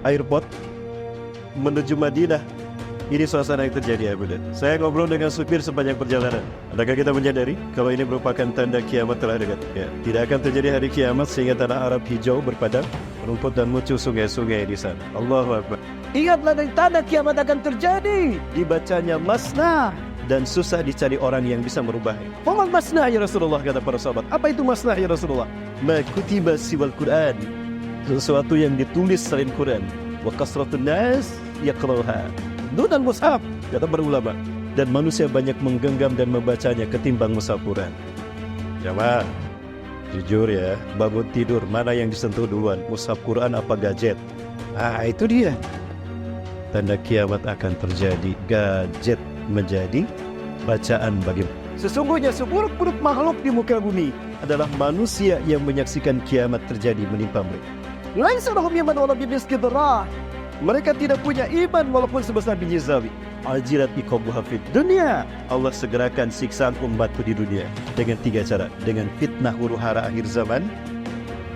airport menuju Madinah. Ini suasana yang terjadi ya Bunda. Saya ngobrol dengan supir sepanjang perjalanan. Adakah kita menyadari kalau ini merupakan tanda kiamat telah dekat? Ya, tidak akan terjadi hari kiamat sehingga tanah Arab hijau berpadang, rumput dan muncul sungai-sungai di sana. Allahu Akbar. Ingatlah dari tanda kiamat akan terjadi. Dibacanya masnah dan susah dicari orang yang bisa merubahnya. Faman masnah ya Rasulullah, kata para sahabat. Apa itu masnah ya Rasulullah? Ma kutiba siwal Quran. Sesuatu yang ditulis selain Quran. Wa kasratun nas yaqra'uha. Dunal mushaf, kata para ulama. Dan manusia banyak menggenggam dan membacanya ketimbang mushaf Quran. Jamaah, jujur ya, bangun tidur mana yang disentuh duluan, mushaf Quran apa gadget? Ah, itu dia. Tanda kiamat akan terjadi. Gadget menjadi bacaan bagi. Sesungguhnya seburuk-buruk makhluk di muka bumi adalah manusia yang menyaksikan kiamat terjadi menimpa mereka. Laisa lahum iman wala bimisqi dzarrah. Mereka tidak punya iman walaupun sebesar biji sawi. Ajilat iqabuha fid dunya. Allah segerakan siksaan umatku di dunia dengan 3 cara. Dengan fitnah huru-hara akhir zaman.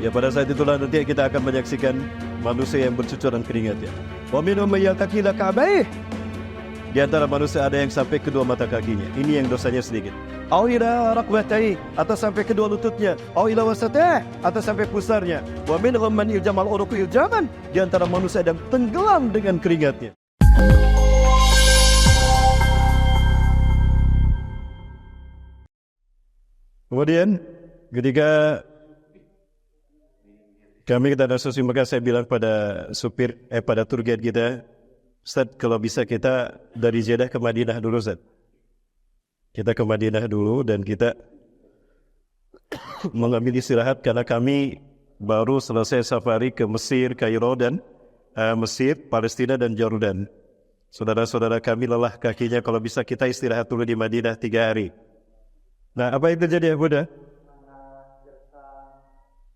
Ya, pada saat itulah nanti kita akan menyaksikan manusia yang bercucuran keringatnya. Wa minhum may yaltaqila ka'baih. Di antara manusia ada yang sampai kedua mata kakinya. Ini yang dosanya sedikit. Au ila raqbatai, atau sampai kedua lututnya. Au ila wasatih, atau sampai pusarnya. Wa minhum man yuljamal uruqu iljaman. Di antara manusia yang tenggelam dengan keringatnya. Kemudian ketika kami ke Tanah Suci, maka saya bilang pada pada tour guide kita, Ustaz, kalau bisa kita dari Jeddah ke Madinah dulu, Ustaz. Kita ke Madinah dulu dan kita mengambil istirahat karena kami baru selesai safari ke Mesir, Kairo dan Mesir, Palestina dan Jordan. Saudara-saudara kami lelah kakinya, kalau bisa kita istirahat dulu di Madinah 3 hari. Nah, apa yang terjadi ya Bunda?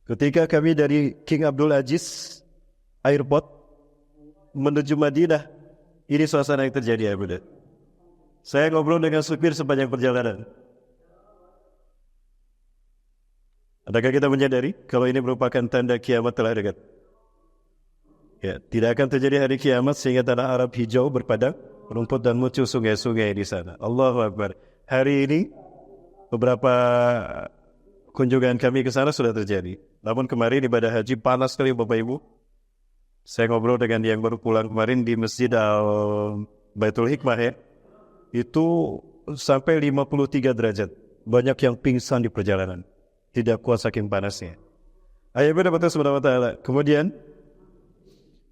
Ketika kami dari King Abdul Aziz Airport menuju Madinah, ini suasana yang terjadi ya Bunda. Saya ngobrol dengan supir sepanjang perjalanan. Adakah kita menyadari kalau ini merupakan tanda kiamat telah dekat? Ya, tidak akan terjadi hari kiamat sehingga tanah Arab hijau berpadang, rumput dan muncul sungai-sungai di sana. Allahu Akbar. Hari ini beberapa kunjungan kami ke sana sudah terjadi. Namun kemarin ibadah haji panas sekali Bapak Ibu. Saya ngobrol dengan yang baru pulang kemarin di Masjid Baitul Hikmah ya. Itu sampai 53 derajat. Banyak yang pingsan di perjalanan. Tidak kuat saking panasnya. Ayat benar-benar subhanahu wa ta'ala. Kemudian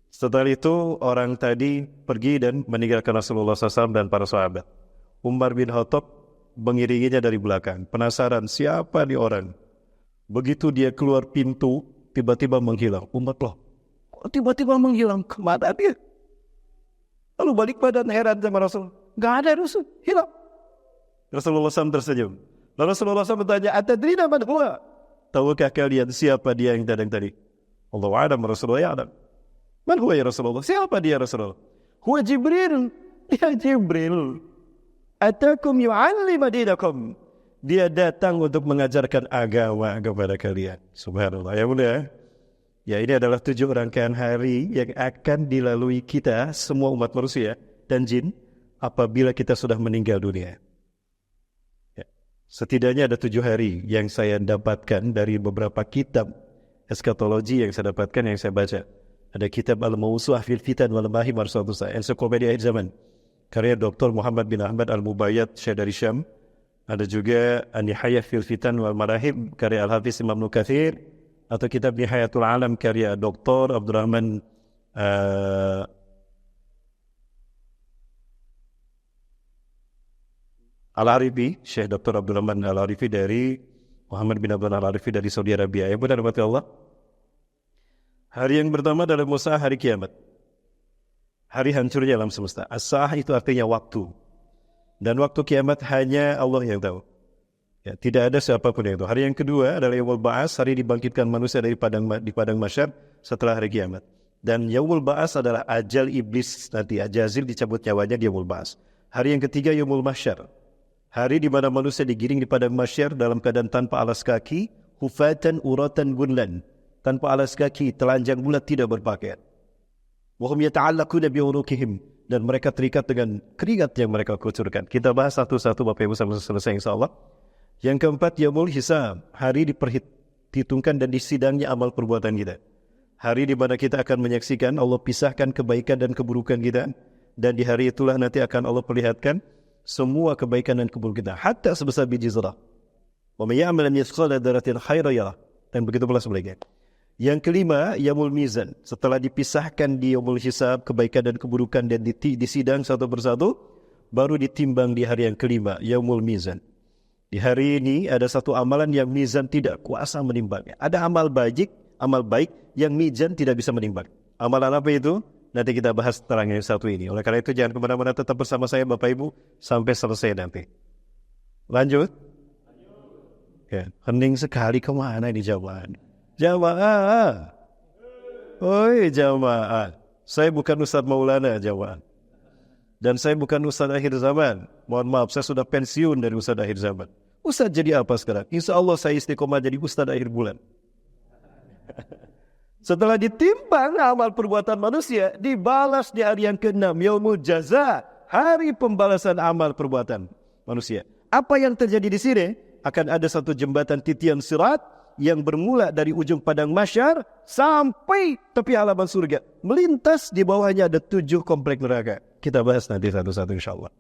setelah itu orang tadi pergi dan meninggalkan Rasulullah SAW dan para sahabat. Umar bin Khattab mengiringinya dari belakang. Penasaran siapa nih orang. Begitu dia keluar pintu, tiba-tiba menghilang. Umar loh, kok tiba-tiba menghilang? Kemana dia? Lalu balik badan heran sama Rasul. Gak ada Rasul, hilang. Rasulullah SAW tersenyum. Lalu Rasulullah SAW bertanya, atadrina man huwa? Tahukah kalian siapa dia yang datang tadi? Allahu a'lam, Rasulullah ya'lam. Man huwa ya Rasulullah? Siapa dia Rasulullah? Huwa Jibril. Dia Jibril. Atakum yu'allim dinakum. Dia datang untuk mengajarkan agama kepada kalian. Subhanallah. Ya mudah. Ya, ini adalah 7 rangkaian hari yang akan dilalui kita semua umat manusia dan jin apabila kita sudah meninggal dunia. Ya. Setidaknya ada 7 hari yang saya dapatkan dari beberapa kitab eskatologi yang saya dapatkan, yang saya baca. Ada kitab Al-Mawsu'ah fil Fitan wal Mahim Arsadusa, ensiklopedia akhir zaman, karya Dr. Muhammad bin Ahmad Al-Mubayyad Syekh dari Syam. Ada juga An-Nihayah fil Fitan wal Marahib karya Al-Hafiz Imam Ibnu Katsir, atau kitab Nihayatul Alam karya Dr. Abdurrahman Al-Arifi, Syekh Dr. Abdurrahman Al-Arifi dari Muhammad bin Abdullah Al-Arifi dari Saudi Arabia. Yang benar mati Allah. Hari yang pertama adalah Musa, hari kiamat. Hari hancurnya alam semesta. As-sa'ah itu artinya waktu. Dan waktu kiamat hanya Allah yang tahu. Ya, tidak ada siapapun yang tahu. Hari yang kedua adalah Yaumul Ba'ats, hari dibangkitkan manusia di padang mahsyar setelah hari kiamat. Dan Yaumul Ba'ats adalah ajal iblis nanti. Ajazil dicabut nyawanya di Yaumul Ba'ats. Hari yang ketiga Yaumul Mahsyar. Hari di mana manusia digiring di padang mahsyar dalam keadaan tanpa alas kaki, hufatan uratan gunlan. Tanpa alas kaki, telanjang bulat, tidak berpakaian. Wa hum yata'allaquna bi urukihim, dan mereka terikat dengan keringat yang mereka kucurkan. Kita bahas satu-satu Bapak Ibu sampai selesai insyaallah. Yang keempat, yaumul hisab, hari diperhitungkan dan disidangnya amal perbuatan kita. Hari di mana kita akan menyaksikan Allah pisahkan kebaikan dan keburukan kita, dan di hari itulah nanti akan Allah perlihatkan semua kebaikan dan keburukan kita, hatta sebesar biji zarah. Wa may ya'mal mithqala dzarratin khairan yarah, dan begitu pula sebaliknya. Yang kelima, yaumul mizan. Setelah dipisahkan di yaumul hisab, kebaikan dan keburukan, dan disidang satu persatu, baru ditimbang di hari yang kelima, yaumul mizan. Di hari ini ada satu amalan yang mizan tidak kuasa menimbangnya. Ada amal baik yang mizan tidak bisa menimbang. Amalan apa itu? Nanti kita bahas terangnya satu ini. Oleh karena itu jangan kemana-mana, tetap bersama saya Bapak Ibu sampai selesai nanti. Lanjut. Ya, hening sekali, kemana ini jamaah? Jamaah. Oi jamaah. Saya bukan Ustaz Maulana jamaah. Dan saya bukan Ustaz akhir zaman. Mohon maaf, saya sudah pensiun dari Ustaz akhir zaman. Ustaz jadi apa sekarang? Insya Allah saya istiqomah jadi Ustaz akhir bulan. Setelah ditimbang amal perbuatan manusia, dibalas di hari yang ke-6, yaumul jaza, hari pembalasan amal perbuatan manusia. Apa yang terjadi di sini? Akan ada satu jembatan titian sirat yang bermula dari ujung padang mahsyar sampai tepi halaman surga. Melintas di bawahnya ada 7 komplek neraka. Kita bahas nanti satu-satu insyaAllah.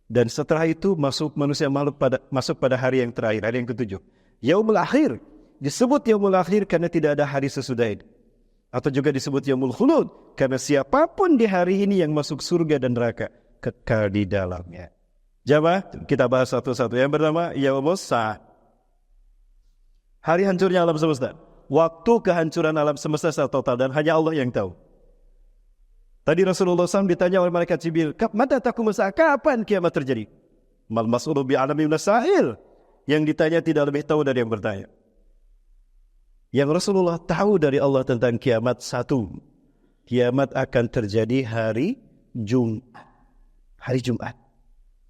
Dan setelah itu manusia masuk pada hari yang terakhir, hari yang ke-7. Yaumul akhir. Disebut yaumul akhir karena tidak ada hari sesudah ini. Atau juga disebut yaumul khulud, karena siapapun di hari ini yang masuk surga dan neraka, kekal di dalamnya. Jamaah, kita bahas satu-satu. Yang pertama, yaumul sa'ah. Hari hancurnya alam semesta. Waktu kehancuran alam semesta secara total, dan hanya Allah yang tahu. Tadi Rasulullah SAW ditanya oleh malaikat Jibril, mata taqumu sa'ah, kapan kiamat terjadi? Mal mas'ulu bi'alami minas sa'il. Yang ditanya tidak lebih tahu dari yang bertanya. Yang Rasulullah tahu dari Allah tentang kiamat, satu, kiamat akan terjadi hari Jumat. Hari Jumat.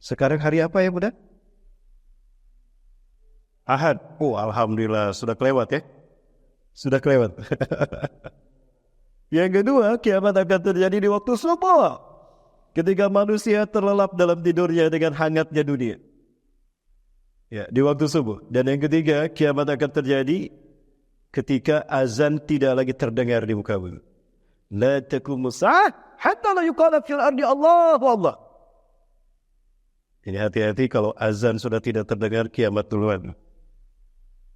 Sekarang hari apa ya Bunda? Ahad. Oh, alhamdulillah sudah kelewat ya. Sudah kelewat. Yang kedua, kiamat akan terjadi di waktu subuh. Ketika manusia terlelap dalam tidurnya dengan hangatnya dunia. Ya, di waktu subuh. Dan yang ketiga, kiamat akan terjadi ketika azan tidak lagi terdengar di muka bumi. La taqumu sa'ah hatta la yuqala fil ardi Allahu Allah. Ini hati-hati, kalau azan sudah tidak terdengar, kiamat duluan.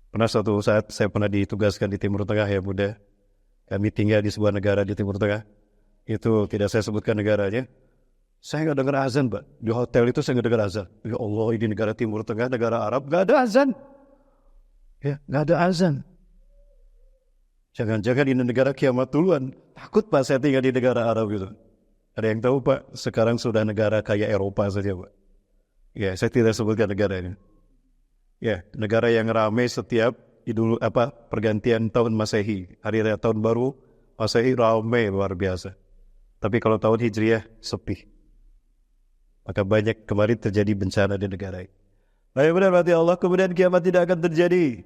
Pernah suatu saat saya pernah ditugaskan di Timur Tengah ya Bunda. Kami tinggal di sebuah negara di Timur Tengah. Itu tidak saya sebutkan negaranya. Saya nggak dengar azan, Pak. Di hotel itu saya nggak dengar azan. Ya Allah, ini negara Timur Tengah, negara Arab, nggak ada azan. Ya, nggak ada azan. Jangan-jangan ini negara kiamat duluan. Takut Pak saya tinggal di negara Arab gitu. Ada yang tahu Pak, sekarang sudah negara kayak Eropa saja Pak. Ya, saya tidak sebutkan negara ini. Ya, negara yang ramai setiap pergantian tahun Masehi, hari raya tahun baru Masehi ramai luar biasa. Tapi kalau tahun Hijriah sepi. Maka banyak kemarin terjadi bencana di negara ini. Baik, benar berarti Allah, kemudian kiamat tidak akan terjadi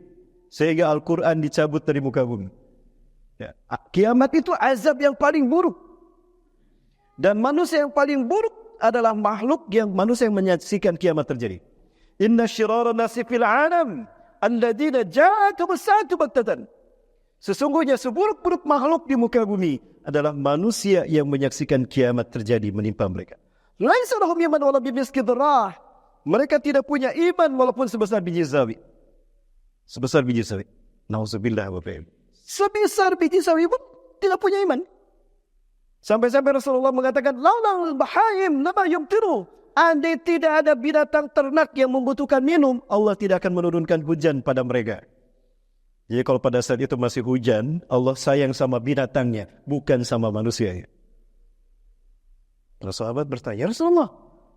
sehingga Al-Quran dicabut dari muka bumi. Ya, kiamat itu azab yang paling buruk. Dan manusia yang paling buruk adalah manusia yang menyaksikan kiamat terjadi. Inna syirara nasi fil alam alladzina ja'atuhum as-sa'atu baghtatan. Sesungguhnya seburuk-buruk makhluk di muka bumi adalah manusia yang menyaksikan kiamat terjadi menimpa mereka. Laisa lahum iman wala bimiski dzarrah. Mereka tidak punya iman walaupun sebesar biji sawi. Sebesar biji sawi. Nauzubillah wa bi'im. Sebesar biji sawi pun tidak punya iman. Sampai-sampai Rasulullah mengatakan, laulal bahaim lama yumtiru. Andai tidak ada binatang ternak yang membutuhkan minum, Allah tidak akan menurunkan hujan pada mereka. Jadi kalau pada saat itu masih hujan, Allah sayang sama binatangnya, bukan sama manusianya. Para sahabat bertanya, Rasulullah,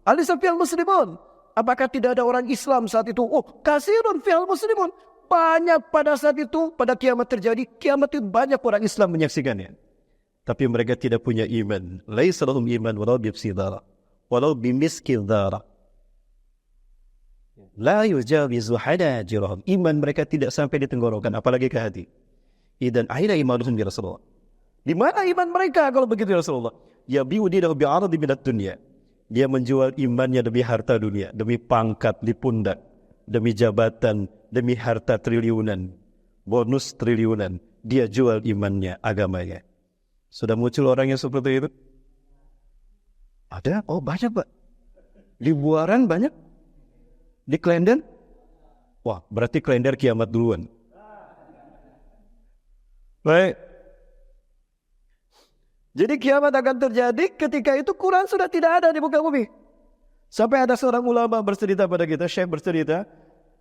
alisa fi'al muslimun? Apakah tidak ada orang Islam saat itu? Oh, kasirun fi'al muslimun. Banyak pada saat itu, pada kiamat terjadi, kiamat itu banyak orang Islam menyaksikannya. Tapi mereka tidak punya iman. Laisa lahum iman walau bimsidara. Walau bimiskil dhara. La yujawizu hanajirahum. Iman mereka tidak sampai di tenggorokan, apalagi ke hati. Idan aina imanuhum bi Rasulullah. Di mana iman mereka kalau begitu ya Rasulullah? Ya bi'udinahu bi'aradi minat dunia. Dia menjual imannya demi harta dunia, demi pangkat di pundak, demi jabatan, demi harta triliunan, bonus triliunan. Dia jual imannya, agamanya. Sudah muncul orang yang seperti itu? Ada? Oh banyak Pak. Di Buaran banyak? Di Klender? Wah, berarti Klender kiamat duluan. Baik. Jadi kiamat akan terjadi ketika itu Quran sudah tidak ada di muka bumi. Sampai ada seorang ulama bercerita pada kita, Syekh bercerita,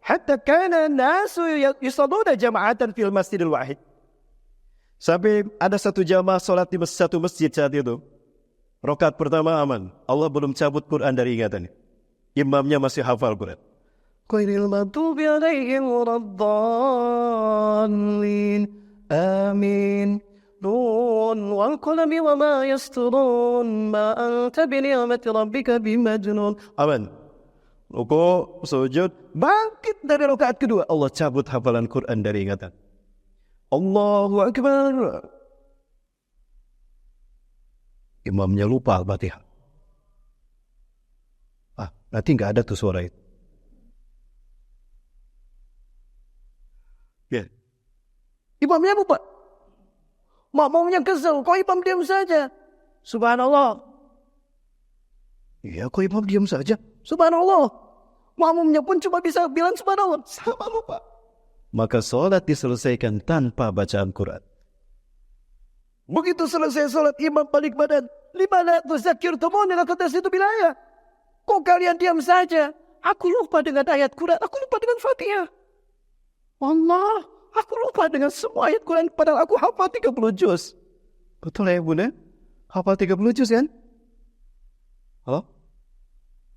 hatta kana nasu yusalluna jama'atan fil masjidil wahid. Sampai ada satu jamaah salat di satu masjid saat itu. Rakaat pertama aman. Allah belum cabut Quran dari ingatannya. Imamnya masih hafal Quran. Ghairil maghdubi alaihim waladdallin. Amin. Nun wal qalami wa ma yasturun ma anta bi ni'mati rabbika bimajnun. Aman. Ruku, sujud, bangkit dari rakaat kedua. Allah cabut hafalan Quran dari ingatan. Allahu Akbar. Imamnya lupa Al-Fatihah. Nanti nggak ada tuh suara itu. Ya. Imamnya lupa. Makmumnya kesel. Kok imam diam saja? Subhanallah. Iya, kok imam diam saja? Subhanallah. Makmumnya pun cuma bisa bilang subhanallah. Sama lupa. Maka sholat diselesaikan tanpa bacaan Quran. Begitu selesai sholat, imam balik badan. Limana tuzakirtumuni laqad nasitu bil ayat. Kok kalian diam saja? Aku lupa dengan ayat Quran. Aku lupa dengan Fatihah. Allah, aku lupa dengan semua ayat Quran. Padahal aku hafal 30 juz. Betul ya Bunda? Hafal 30 juz kan? Halo?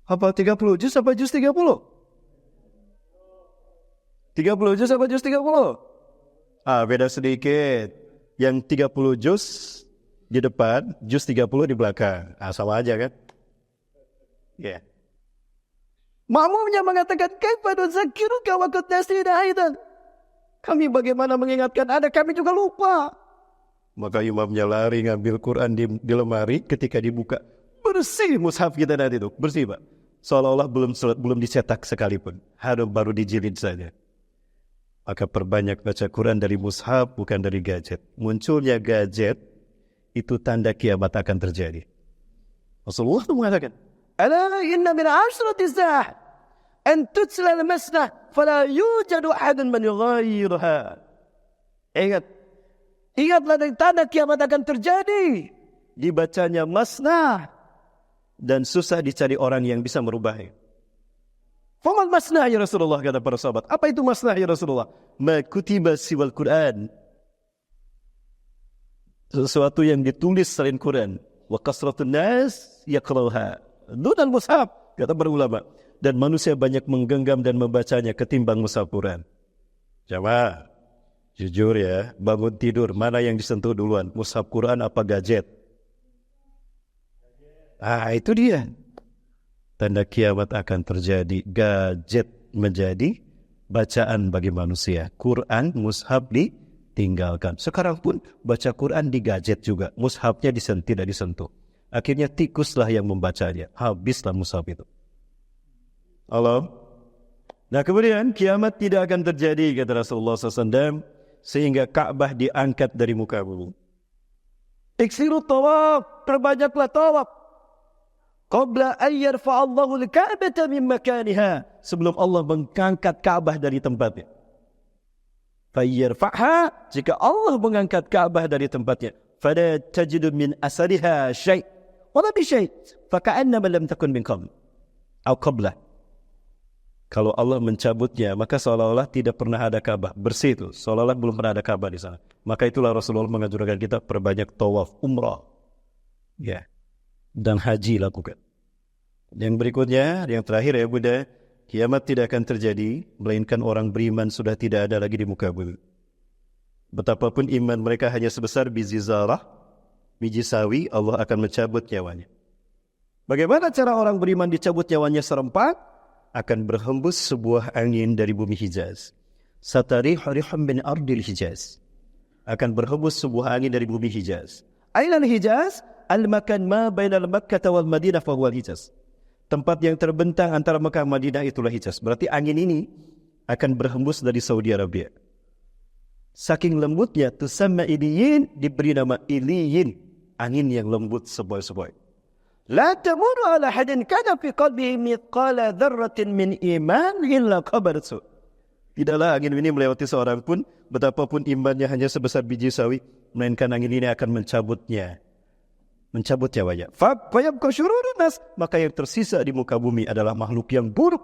Hafal 30 juz apa juz 30? 30 juz apa juz 30? Beda sedikit. Yang 30 juz di depan, juz 30 di belakang. Sama aja kan? Ya. Yeah. Makmumnya mengatakan, "Kaifa nuzakiruka wa qad nasina aidan?" Kami bagaimana mengingatkan Anda, kami juga lupa. Maka imamnya lari ngambil Quran di lemari, ketika dibuka, bersih mushaf kita tadi itu, bersih Pak. Seolah-olah belum dicetak sekalipun, baru dijilid saja. Maka perbanyak baca Quran dari mushaf, bukan dari gadget. Munculnya gadget, itu tanda kiamat akan terjadi. Rasulullah itu mengatakan, "Ala inna min ashrati sa'ah an tutsla al-masnah fala yujadu ahadun man yughayyiruha." Ingatlah dari tanda kiamat akan terjadi. Dibacanya masnah dan susah dicari orang yang bisa merubahnya. Famal masnah ya Rasulullah, kata para sahabat. Apa itu masnah ya Rasulullah? Ma kutiba siwal Quran. Sesuatu yang ditulis selain Quran. Wa kasratun nas yaqra'uha. Dunal mushaf, kata para ulama. Dan manusia banyak menggenggam dan membacanya ketimbang mushaf Quran. Coba, jujur ya, bangun tidur, mana yang disentuh duluan? Mushaf Quran apa gadget? Itu dia. Tanda kiamat akan terjadi. Gadget menjadi bacaan bagi manusia. Quran, mushaf ditinggalkan. Sekarang pun baca Quran di gadget juga. Mushafnya tidak disentuh. Akhirnya tikuslah yang membacanya. Habislah mushaf itu. Allah. Nah kemudian kiamat tidak akan terjadi, kata Rasulullah SAW, sehingga Ka'bah diangkat dari muka bumi. Iksiru tawaf, perbanyaklah tawaf. Qabla an yarfa'allahu al-Ka'bata min makaniha, sebelum Allah mengangkat Ka'bah dari tempatnya. Fayyarfa'ha, jika Allah mengangkat Ka'bah dari tempatnya, fala tajidu min asariha syai' wala bi syai' faka'annama lam takun min qabl atau qabla. Kalau Allah mencabutnya, maka seolah-olah tidak pernah ada Ka'bah. Bersih itu, seolah-olah belum pernah ada Ka'bah di sana. Maka itulah Rasulullah menganjurkan kita perbanyak tawaf, umrah, ya, dan haji lakukan. Yang berikutnya, yang terakhir ya Bunda, kiamat tidak akan terjadi, melainkan orang beriman sudah tidak ada lagi di muka bumi. Betapapun iman mereka hanya sebesar biji zarah, biji sawi, Allah akan mencabut nyawanya. Bagaimana cara orang beriman dicabut nyawanya serempak? Akan berhembus sebuah angin dari bumi Hijaz. Satarih riham min ardil Hijaz. akan berhembus sebuah angin dari bumi Hijaz. Ainal Hijaz, al-makan ma bainal Makkah wal Madinah fa huwa Hijaz. Tempat yang terbentang antara Mekah dan Madinah itulah Hijaz. Berarti angin ini akan berhembus dari Saudi Arabia. Saking lembutnya, tusamma iliyin, diberi nama iliyin, angin yang lembut sepoi-sepoi. La tamuru ala hadin kana fi qalbihi mithqala dzarratin min iman illa qabaratu. Tidaklah angin ini melewati seorang pun, betapapun imannya hanya sebesar biji sawi, melainkan angin ini akan mencabutnya. Mencabut nyawanya. Fayabqa syururun nas, maka yang tersisa di muka bumi adalah makhluk yang buruk,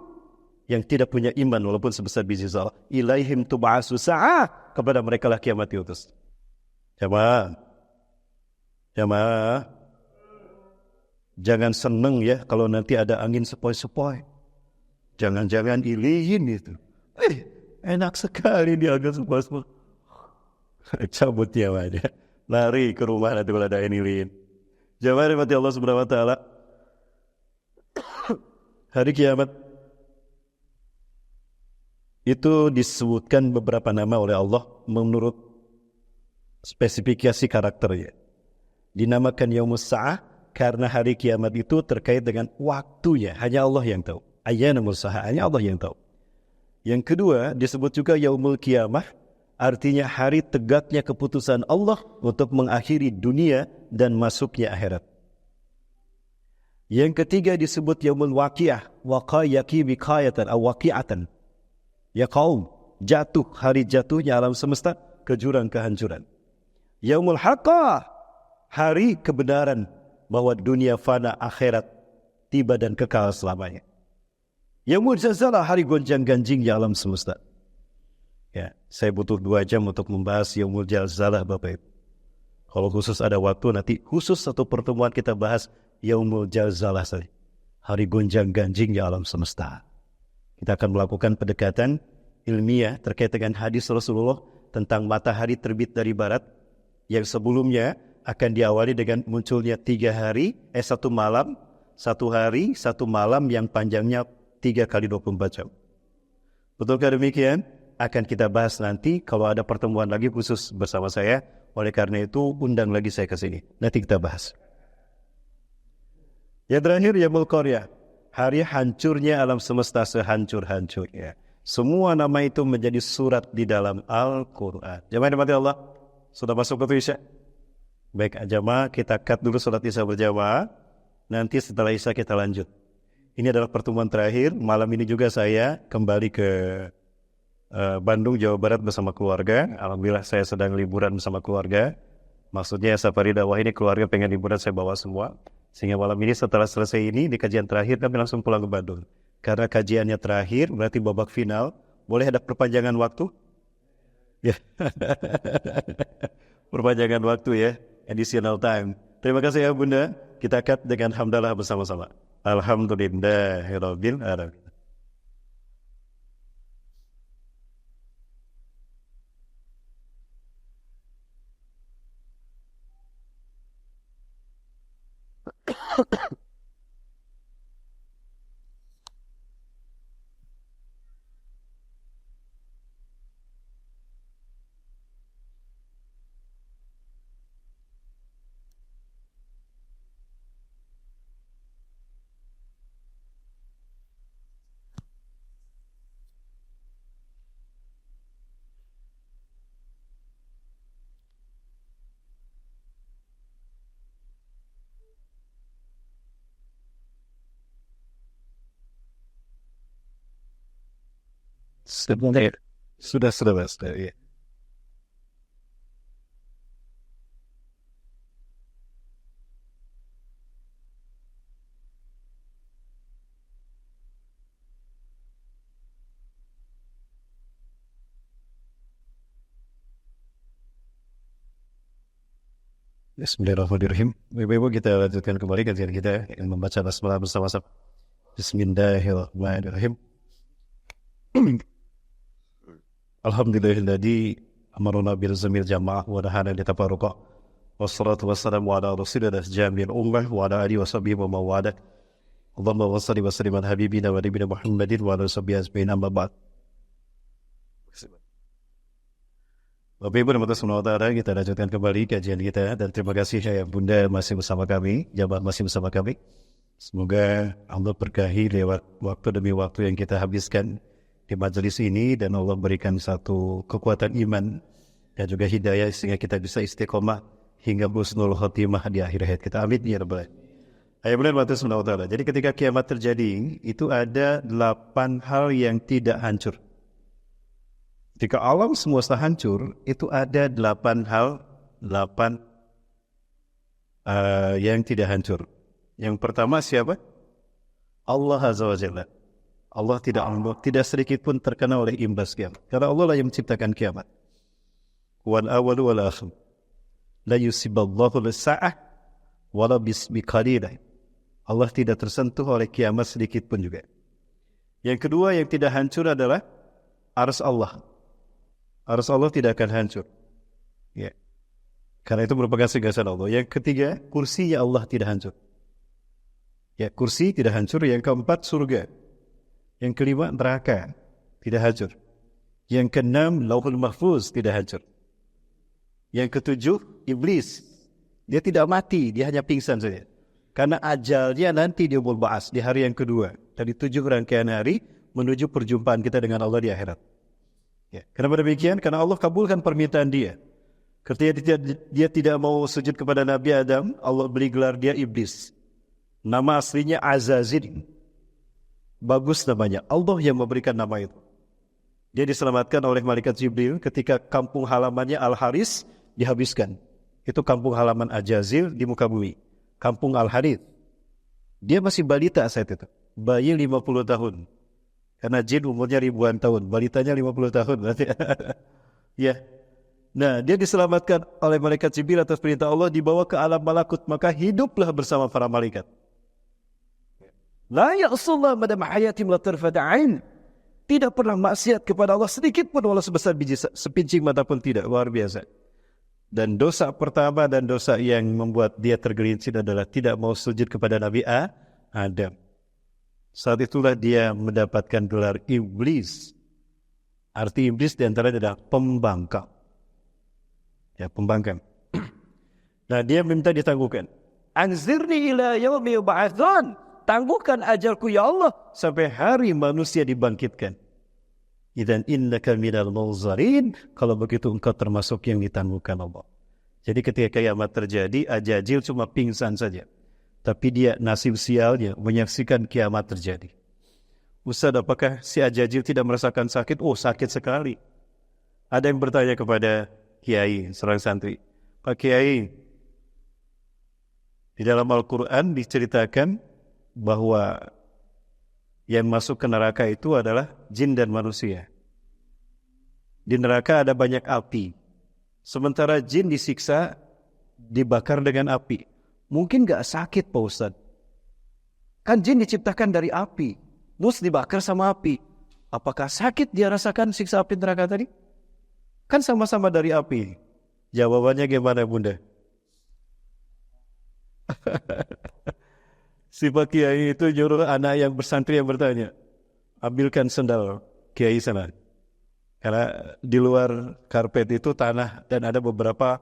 yang tidak punya iman walaupun sebesar biji sawi. Ilaihim tub'asu sa'ah, kepada mereka lah kiamat diutus. Jamaah, jangan seneng ya kalau nanti ada angin sepoi-sepoi. Jangan-jangan ilihin itu. Enak sekali dia agak sepoi-sepoi. Cabut nyawanya, lari ke rumah nanti kalau ada ilihin. Jamaah rahmati Allah Subhanahu wa taala. Hari kiamat itu disebutkan beberapa nama oleh Allah menurut spesifikasi karakternya. Dinamakan Yaumus Sa'ah karena hari kiamat itu terkait dengan waktunya. Hanya Allah yang tahu. Ayyanumul Sa'ah, hanya Allah yang tahu. Yang kedua disebut juga Yaumul Qiyamah, artinya hari tegaknya keputusan Allah untuk mengakhiri dunia dan masuknya akhirat. Yang ketiga disebut Yaumul Waqi'ah, waqayaki wiqayatan aw waqi'atan. Ya kaum, jatuh, hari jatuhnya alam semesta ke jurang kehancuran. Yaumul Haqqah, hari kebenaran bahwa dunia fana, akhirat tiba dan kekal selamanya. Yaumul Zalzalah, hari gonjang-ganjingnya alam semesta. Ya, saya butuh 2 jam untuk membahas Yaumul Zalzalah Bapak Ibu. Kalau khusus ada waktu nanti khusus satu pertemuan kita bahas Yaumul Zalzalah saja. Hari gonjang-ganjingnya alam semesta. Kita akan melakukan pendekatan ilmiah terkait dengan hadis Rasulullah tentang matahari terbit dari barat yang sebelumnya akan diawali dengan munculnya 1 malam, 1 hari, 1 malam yang panjangnya 3 kali 24 jam. Betulkah demikian? Akan kita bahas nanti kalau ada pertemuan lagi khusus bersama saya. Oleh karena itu undang lagi saya ke sini. Nanti kita bahas. Yang terakhir Yaumul Qaryah. Hari hancurnya alam semesta sehancur-hancurnya. Semua nama itu menjadi surat di dalam Al-Quran. Jamaah dimati Allah, sudah masuk ke Isya? Baik, jamaah kita cut dulu salat Isya berjamaah. Nanti setelah Isya kita lanjut. Ini adalah pertemuan terakhir. Malam ini juga saya kembali ke Bandung, Jawa Barat bersama keluarga. Alhamdulillah saya sedang liburan bersama keluarga. Maksudnya safari dakwah ini keluarga pengen liburan, saya bawa semua. Sehingga malam ini setelah selesai ini, di kajian terakhir kami langsung pulang ke Bandung. Karena kajiannya terakhir, berarti babak final. Boleh ada perpanjangan waktu? Ya, perpanjangan waktu ya, additional time. Terima kasih ya Bunda. Kita cut dengan hamdalah bersama-sama. Alhamdulillahirabbil alamin. Sudah, Mas. Ya. Bismillahirrahmanirrahim. Ibu-ibu kita lanjutkan kembali kajian kita yang membaca basmalah bersama-sama. Bismillahirrahmanirrahim. Alhamdulillahilladzi amarna bil zamil jamaah wa nahana li tafarruqa. Wassalatu wassalamu ala rasulillah jamil ummah wa ala alihi washabihi wa mawadah. Allahumma shalli wa sallim ala habibina wa nabiyina Muhammadin wa ala sahbihi ajma'in amma ba'd. Bapak Ibu dan Saudara, kita lanjutkan kembali kajian kita dan terima kasih ya Bunda masih bersama kami, Jabat masih bersama kami. Semoga Allah berkahi lewat waktu demi waktu yang kita habiskan di majelis ini dan Allah berikan satu kekuatan iman dan juga hidayah sehingga kita bisa istiqomah hingga husnul khotimah di akhir hayat kita. Amin ya rabbal alamin. Ayat benar Taala. Jadi ketika kiamat terjadi itu ada 8 hal yang tidak hancur. Jika alam semesta hancur, itu ada 8 hal, 8 yang tidak hancur. Yang pertama siapa? Allah Azza wa Jalla. Allah tidak sedikit pun terkena oleh imbas kiamat. Karena Allah lah yang menciptakan kiamat. Wal awalu wal akhir. La yusiballahu lisa'ah wala biqalilah. Allah tidak tersentuh oleh kiamat sedikit pun juga. Yang kedua yang tidak hancur adalah arsy Allah. Arsy Allah tidak akan hancur. Ya. Karena itu merupakan singgasan Allah. Yang ketiga, kursinya Allah tidak hancur. Ya, kursi tidak hancur. Yang keempat, surga. Yang kelima, neraka tidak hancur. Yang keenam, Lauhul Mahfuz tidak hancur. Yang ketujuh, iblis. Dia tidak mati, dia hanya pingsan saja. Karena ajalnya nanti dia ba'as di hari yang kedua. Dari 7 rangkaian hari menuju perjumpaan kita dengan Allah di akhirat. Ya. Kenapa demikian? Karena Allah kabulkan permintaan dia. Ketika dia tidak mau sujud kepada Nabi Adam, Allah beri gelar dia iblis. Nama aslinya Azazil. Bagus namanya. Allah yang memberikan nama itu. Dia diselamatkan oleh malaikat Jibril ketika kampung halamannya Al-Haris dihabiskan. Itu kampung halaman Azazil di muka bumi. Kampung Al-Harith. Dia masih balita saat itu. Bayi 50 tahun. Karena jin umurnya ribuan tahun. Balitanya 50 tahun. Ya. Nah, dia diselamatkan oleh malaikat Jibril atas perintah Allah, dibawa ke alam malakut. Maka hiduplah bersama para malaikat. La ya'sullah madam hayatim la tarfada'ain. Tidak pernah maksiat kepada Allah sedikit pun, walau sebesar biji sepincing mata pun tidak. Luar biasa. Dan dosa pertama dan dosa yang membuat dia tergelincir adalah tidak mau sujud kepada Nabi Adam. Saat itulah dia mendapatkan gelar iblis. Arti iblis diantaranya adalah pembangkang. Ya, pembangkang. Nah, dia minta ditangguhkan. Anzirni ila yaumi yub'atsun. Tangguhkan ajalku ya Allah sampai hari manusia dibangkitkan. Idzan innaka minal munzarin. Kalau begitu engkau termasuk yang ditangguhkan Allah. Jadi ketika kiamat terjadi, Ajajil cuma pingsan saja. Tapi dia nasib sialnya menyaksikan kiamat terjadi. Ustaz, apakah si Ajajil tidak merasakan sakit? Oh, sakit sekali. Ada yang bertanya kepada Kiai, seorang santri. Pak Kiai, di dalam Al-Quran diceritakan bahwa yang masuk ke neraka itu adalah jin dan manusia. Di neraka ada banyak api. Sementara jin disiksa, dibakar dengan api. Mungkin gak sakit Pak Ustaz. Kan jin diciptakan dari api. Terus dibakar sama api. Apakah sakit dia rasakan siksa api neraka tadi? Kan sama-sama dari api. Jawabannya gimana Bunda? Si Pak Kiai itu nyuruh anak yang bersantri yang bertanya. Ambilkan sendal Kiai sana. Karena di luar karpet itu tanah dan ada beberapa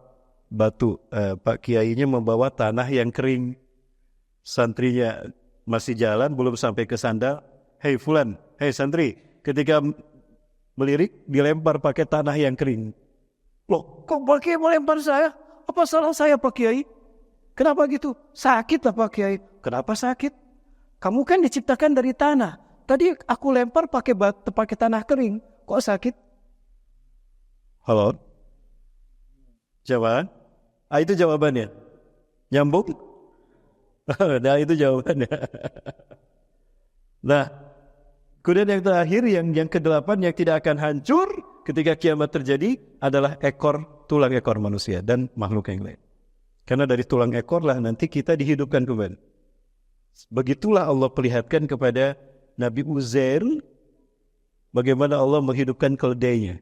batu. Pak Kiainya membawa tanah yang kering. Santrinya masih jalan, belum sampai ke sandal. Hei Fulan, hei santri. Ketika melirik, dilempar pakai tanah yang kering. Loh, kok Pak Kiai melempar saya? Apa salah saya Pak Kiai? Kenapa gitu? Sakit lah Pak Kiai. Kenapa sakit? Kamu kan diciptakan dari tanah. Tadi aku lempar pakai batu, pakai tanah kering. Kok sakit? Halo? Jawaban? Itu jawabannya. Nyambung? Nah, itu jawabannya. Nah, kemudian yang terakhir, yang ke-8 yang tidak akan hancur ketika kiamat terjadi adalah tulang ekor manusia dan makhluk yang lain. Karena dari tulang ekor lah nanti kita dihidupkan kembali. Begitulah Allah perlihatkan kepada Nabi Uzair bagaimana Allah menghidupkan keledainya.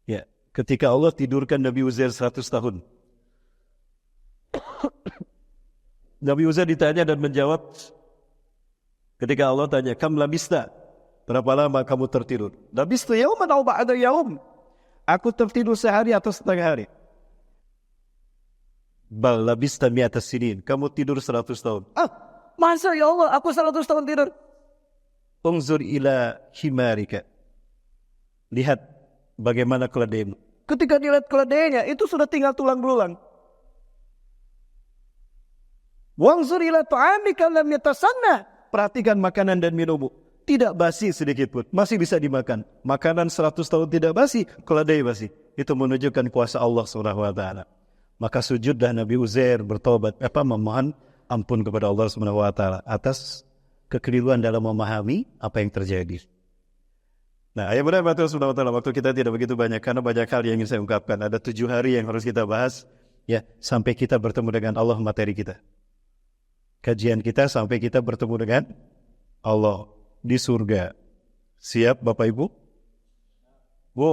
Ya, ketika Allah tidurkan Nabi Uzair 100 tahun. Nabi Uzair ditanya dan menjawab ketika Allah tanya, "Kam labista?" Berapa lama kamu tertidur? Labistu yauman aw ba'da yaum. Aku tertidur sehari atau setengah hari. Bal labista mi'atas sinin. Kamu tidur 100 tahun. Masa ya Allah, aku 100 tahun tidur. Unzur ila himarika. Lihat bagaimana keledaimu. Ketika dilihat keledainya, itu sudah tinggal tulang belulang. Wanzur ila ta'amika lam yatasanna. Perhatikan makanan dan minummu. Tidak basi sedikit pun. Masih bisa dimakan. Makanan 100 tahun tidak basi. Keledai basi. Itu menunjukkan kuasa Allah SWT. Maka sujudlah Nabi Uzair bertobat. Memohon ampun kepada Allah SWT. Atas kekeliruan dalam memahami apa yang terjadi. Nah, ayat benar betul SWT. Waktu kita tidak begitu banyak. Karena banyak hal yang ingin saya ungkapkan. Ada 7 hari yang harus kita bahas. Ya, sampai kita bertemu dengan Allah materi kita. Kajian kita sampai kita bertemu dengan Allah di surga. Siap Bapak Ibu? Bu,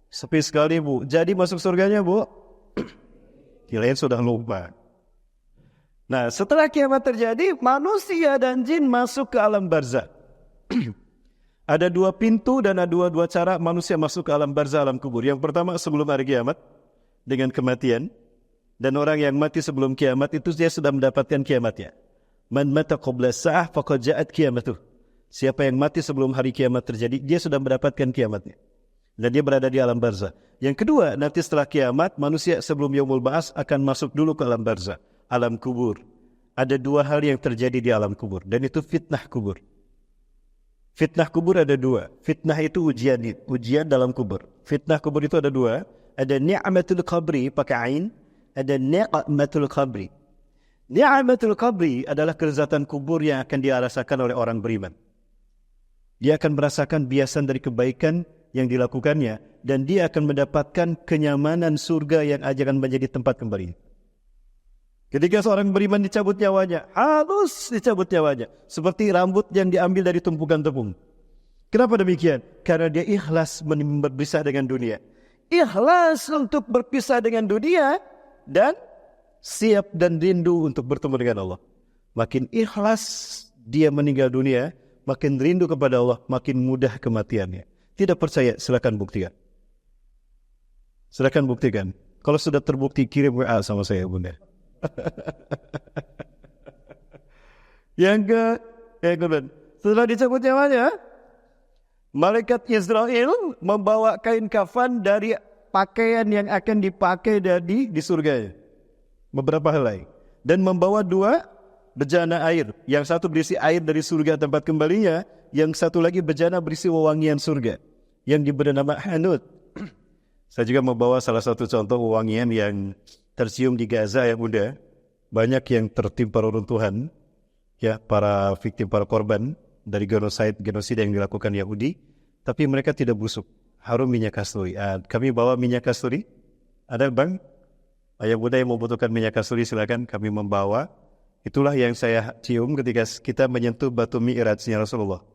sepi sekali Bu. Jadi masuk surganya Bu? Kirain sudah lupa. Nah, setelah kiamat terjadi, manusia dan jin masuk ke alam barzah. Ada 2 pintu dan ada dua cara manusia masuk ke alam barzah, alam kubur. Yang pertama sebelum hari kiamat dengan kematian. Dan orang yang mati sebelum kiamat itu dia sudah mendapatkan kiamatnya. Man mata qabla sa'ah faqad ja'at kiamatuh. Siapa yang mati sebelum hari kiamat terjadi, dia sudah mendapatkan kiamatnya. Dan dia berada di alam barzah. Yang kedua, nanti setelah kiamat, manusia sebelum yaumul ba'ats akan masuk dulu ke alam barzah, alam kubur. Ada 2 hal yang terjadi di alam kubur. Dan itu fitnah kubur. Fitnah kubur ada 2. Fitnah itu ujian dalam kubur. Fitnah kubur itu ada 2. Ada ni'matul qabri pakai ain. Ada ni'matul qabri. Ni'matul qabri adalah kelezatan kubur yang akan dirasakan oleh orang beriman. Dia akan merasakan biasan dari kebaikan yang dilakukannya. Dan dia akan mendapatkan kenyamanan surga yang akan menjadi tempat kembali. Ketika seorang beriman dicabut nyawanya, harus dicabut nyawanya. Seperti rambut yang diambil dari tumpukan tepung. Kenapa demikian? Karena dia ikhlas berpisah dengan dunia. Ikhlas untuk berpisah dengan dunia. Dan siap dan rindu untuk bertemu dengan Allah. Makin ikhlas dia meninggal dunia, makin rindu kepada Allah, makin mudah kematiannya. Tidak percaya, silakan buktikan. Silakan buktikan. Kalau sudah terbukti, kirim WA sama saya, Bunda. Yang kedua, setelah dicabut nyawanya, malaikat Israel membawa kain kafan dari pakaian yang akan dipakai di surga. Beberapa helai. Dan membawa 2 bejana air. Yang satu berisi air dari surga tempat kembalinya. Yang satu lagi bejana berisi wewangian surga. Yang diberi nama Hanud. Saya juga membawa salah satu contoh wewangian yang tercium di Gaza yang muda. Banyak yang tertimpa reruntuhan. Ya, para viktim, para korban dari genosida yang dilakukan Yahudi. Tapi mereka tidak busuk. Harum minyak kasturi. Kami bawa minyak kasturi. Ada bang? Ayah Bunda yang membutuhkan minyak kasturi silakan kami membawa. Itulah yang saya cium ketika kita menyentuh batu Mi'rajnya Rasulullah.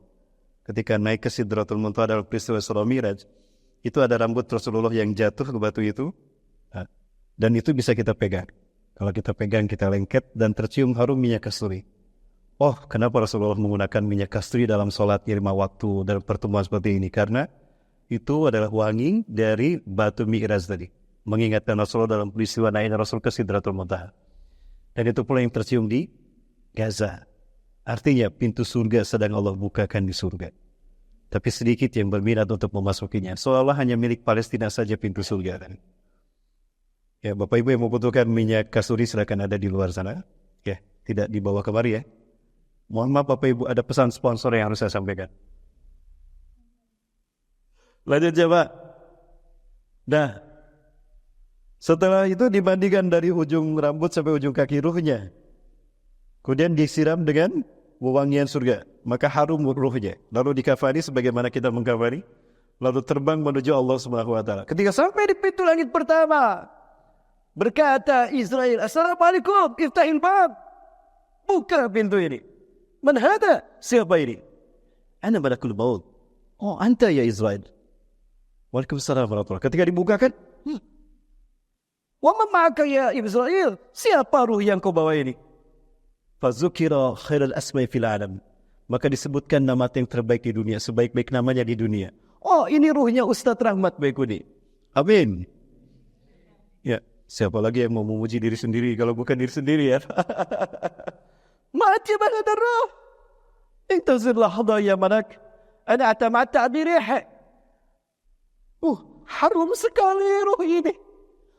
Ketika naik ke Sidratul Muntaha dalam peristiwa Surah Mi'raj. Itu ada rambut Rasulullah yang jatuh ke batu itu. Dan itu bisa kita pegang. Kalau kita pegang kita lengket dan tercium harum minyak kasturi. Oh, kenapa Rasulullah menggunakan minyak kasturi dalam sholat 5 waktu dalam pertemuan seperti ini? Karena itu adalah wangi dari batu Mi'raj tadi. Mengingatkan Rasulullah dalam peristiwa naiknya Rasul ke Sidratul Muntaha. Dan itu pula yang tercium di Gaza. Artinya pintu surga sedang Allah bukakan di surga. Tapi sedikit yang berminat untuk memasukinya. Seolah hanya milik Palestina saja pintu surga. Ya, Bapak Ibu yang membutuhkan minyak kasturi silakan ada di luar sana. Ya, tidak dibawa kemari ya. Mohon maaf Bapak Ibu, ada pesan sponsor yang harus saya sampaikan. Lanjut ya Pak. Nah, setelah itu dimandikan dari ujung rambut sampai ujung kaki ruhnya. Kemudian disiram dengan wewangian surga. Maka harum ruhnya. Lalu dikafani sebagaimana kita mengkafani. Lalu terbang menuju Allah SWT. Ketika sampai di pintu langit pertama, berkata Israel, Assalamualaikum, iftahil bab. Buka pintu ini. Man hada? Siapa ini? Ana malakul maut. Oh, anta ya Israel. Waalaikumsalam warahmatullahi. Ketika dibukakan, wa man ma'aka ya Israel? Siapa ruh yang kau bawa ini? Fazukira khairal asma'i fil alam. Maka disebutkan nama yang terbaik di dunia, sebaik-baik namanya di dunia. Oh, ini ruhnya Ustaz Rahmat Baikuni. Amin. Ya, siapa lagi yang mau memuji diri sendiri kalau bukan diri sendiri ya? ما أطيب هذا الروح. انتظر لحظة يا ملك. أنا أتمتع بريحه. Harum sekali ruh ini.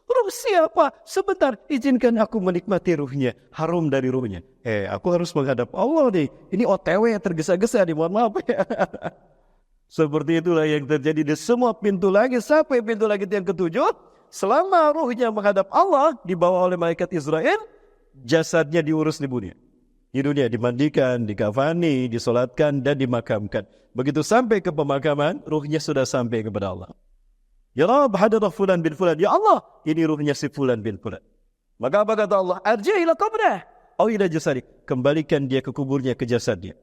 Ruh siapa? Sebentar, izinkan aku menikmati ruhnya. Harum dari ruhnya. Aku harus menghadap Allah nih. Ini OTW yang tergesa-gesa nih, mohon maaf ya. Seperti itulah yang terjadi di semua pintu langit. Sampai pintu langit yang ketujuh. Selama ruhnya menghadap Allah, dibawa oleh malaikat Israel, jasadnya diurus di dunia. Di dunia dimandikan, dikafani, disolatkan, dan dimakamkan. Begitu sampai ke pemakaman, ruhnya sudah sampai kepada Allah. Ya Rabb, hadirah fulan bin fulan. Ya Allah, ini ruhnya si fulan bin fulan. Maka apa kata Allah? Arji' ila qabrih. Aw ila jasadi. Kembalikan dia ke kuburnya, ke jasadnya.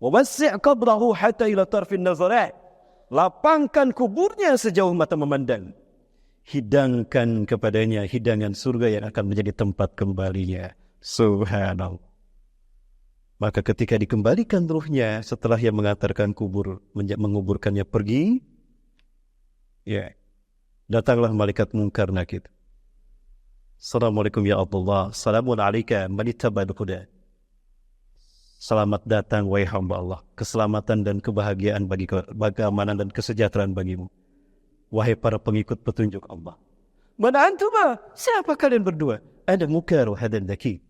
Wawassi' qabrahu hatta ila tarfin nazarah. Lapangkan kuburnya sejauh mata memandang. Hidangkan kepadanya hidangan surga yang akan menjadi tempat kembalinya. Subhanallah. Maka ketika dikembalikan ruhnya, setelah ia mengantarkan kubur, menguburkannya pergi, ya, datanglah malaikat Munkar Nakir. Assalamualaikum ya Abdullah. Assalamun alaika man ittaba'al huda. Selamat datang wahai hamba Allah. Keselamatan dan kebahagiaan bagi keamanan dan kesejahteraan bagimu. Wahai para pengikut petunjuk Allah. Mana antuma? Siapa kalian berdua? Ada Munkar wa hadan Nakir.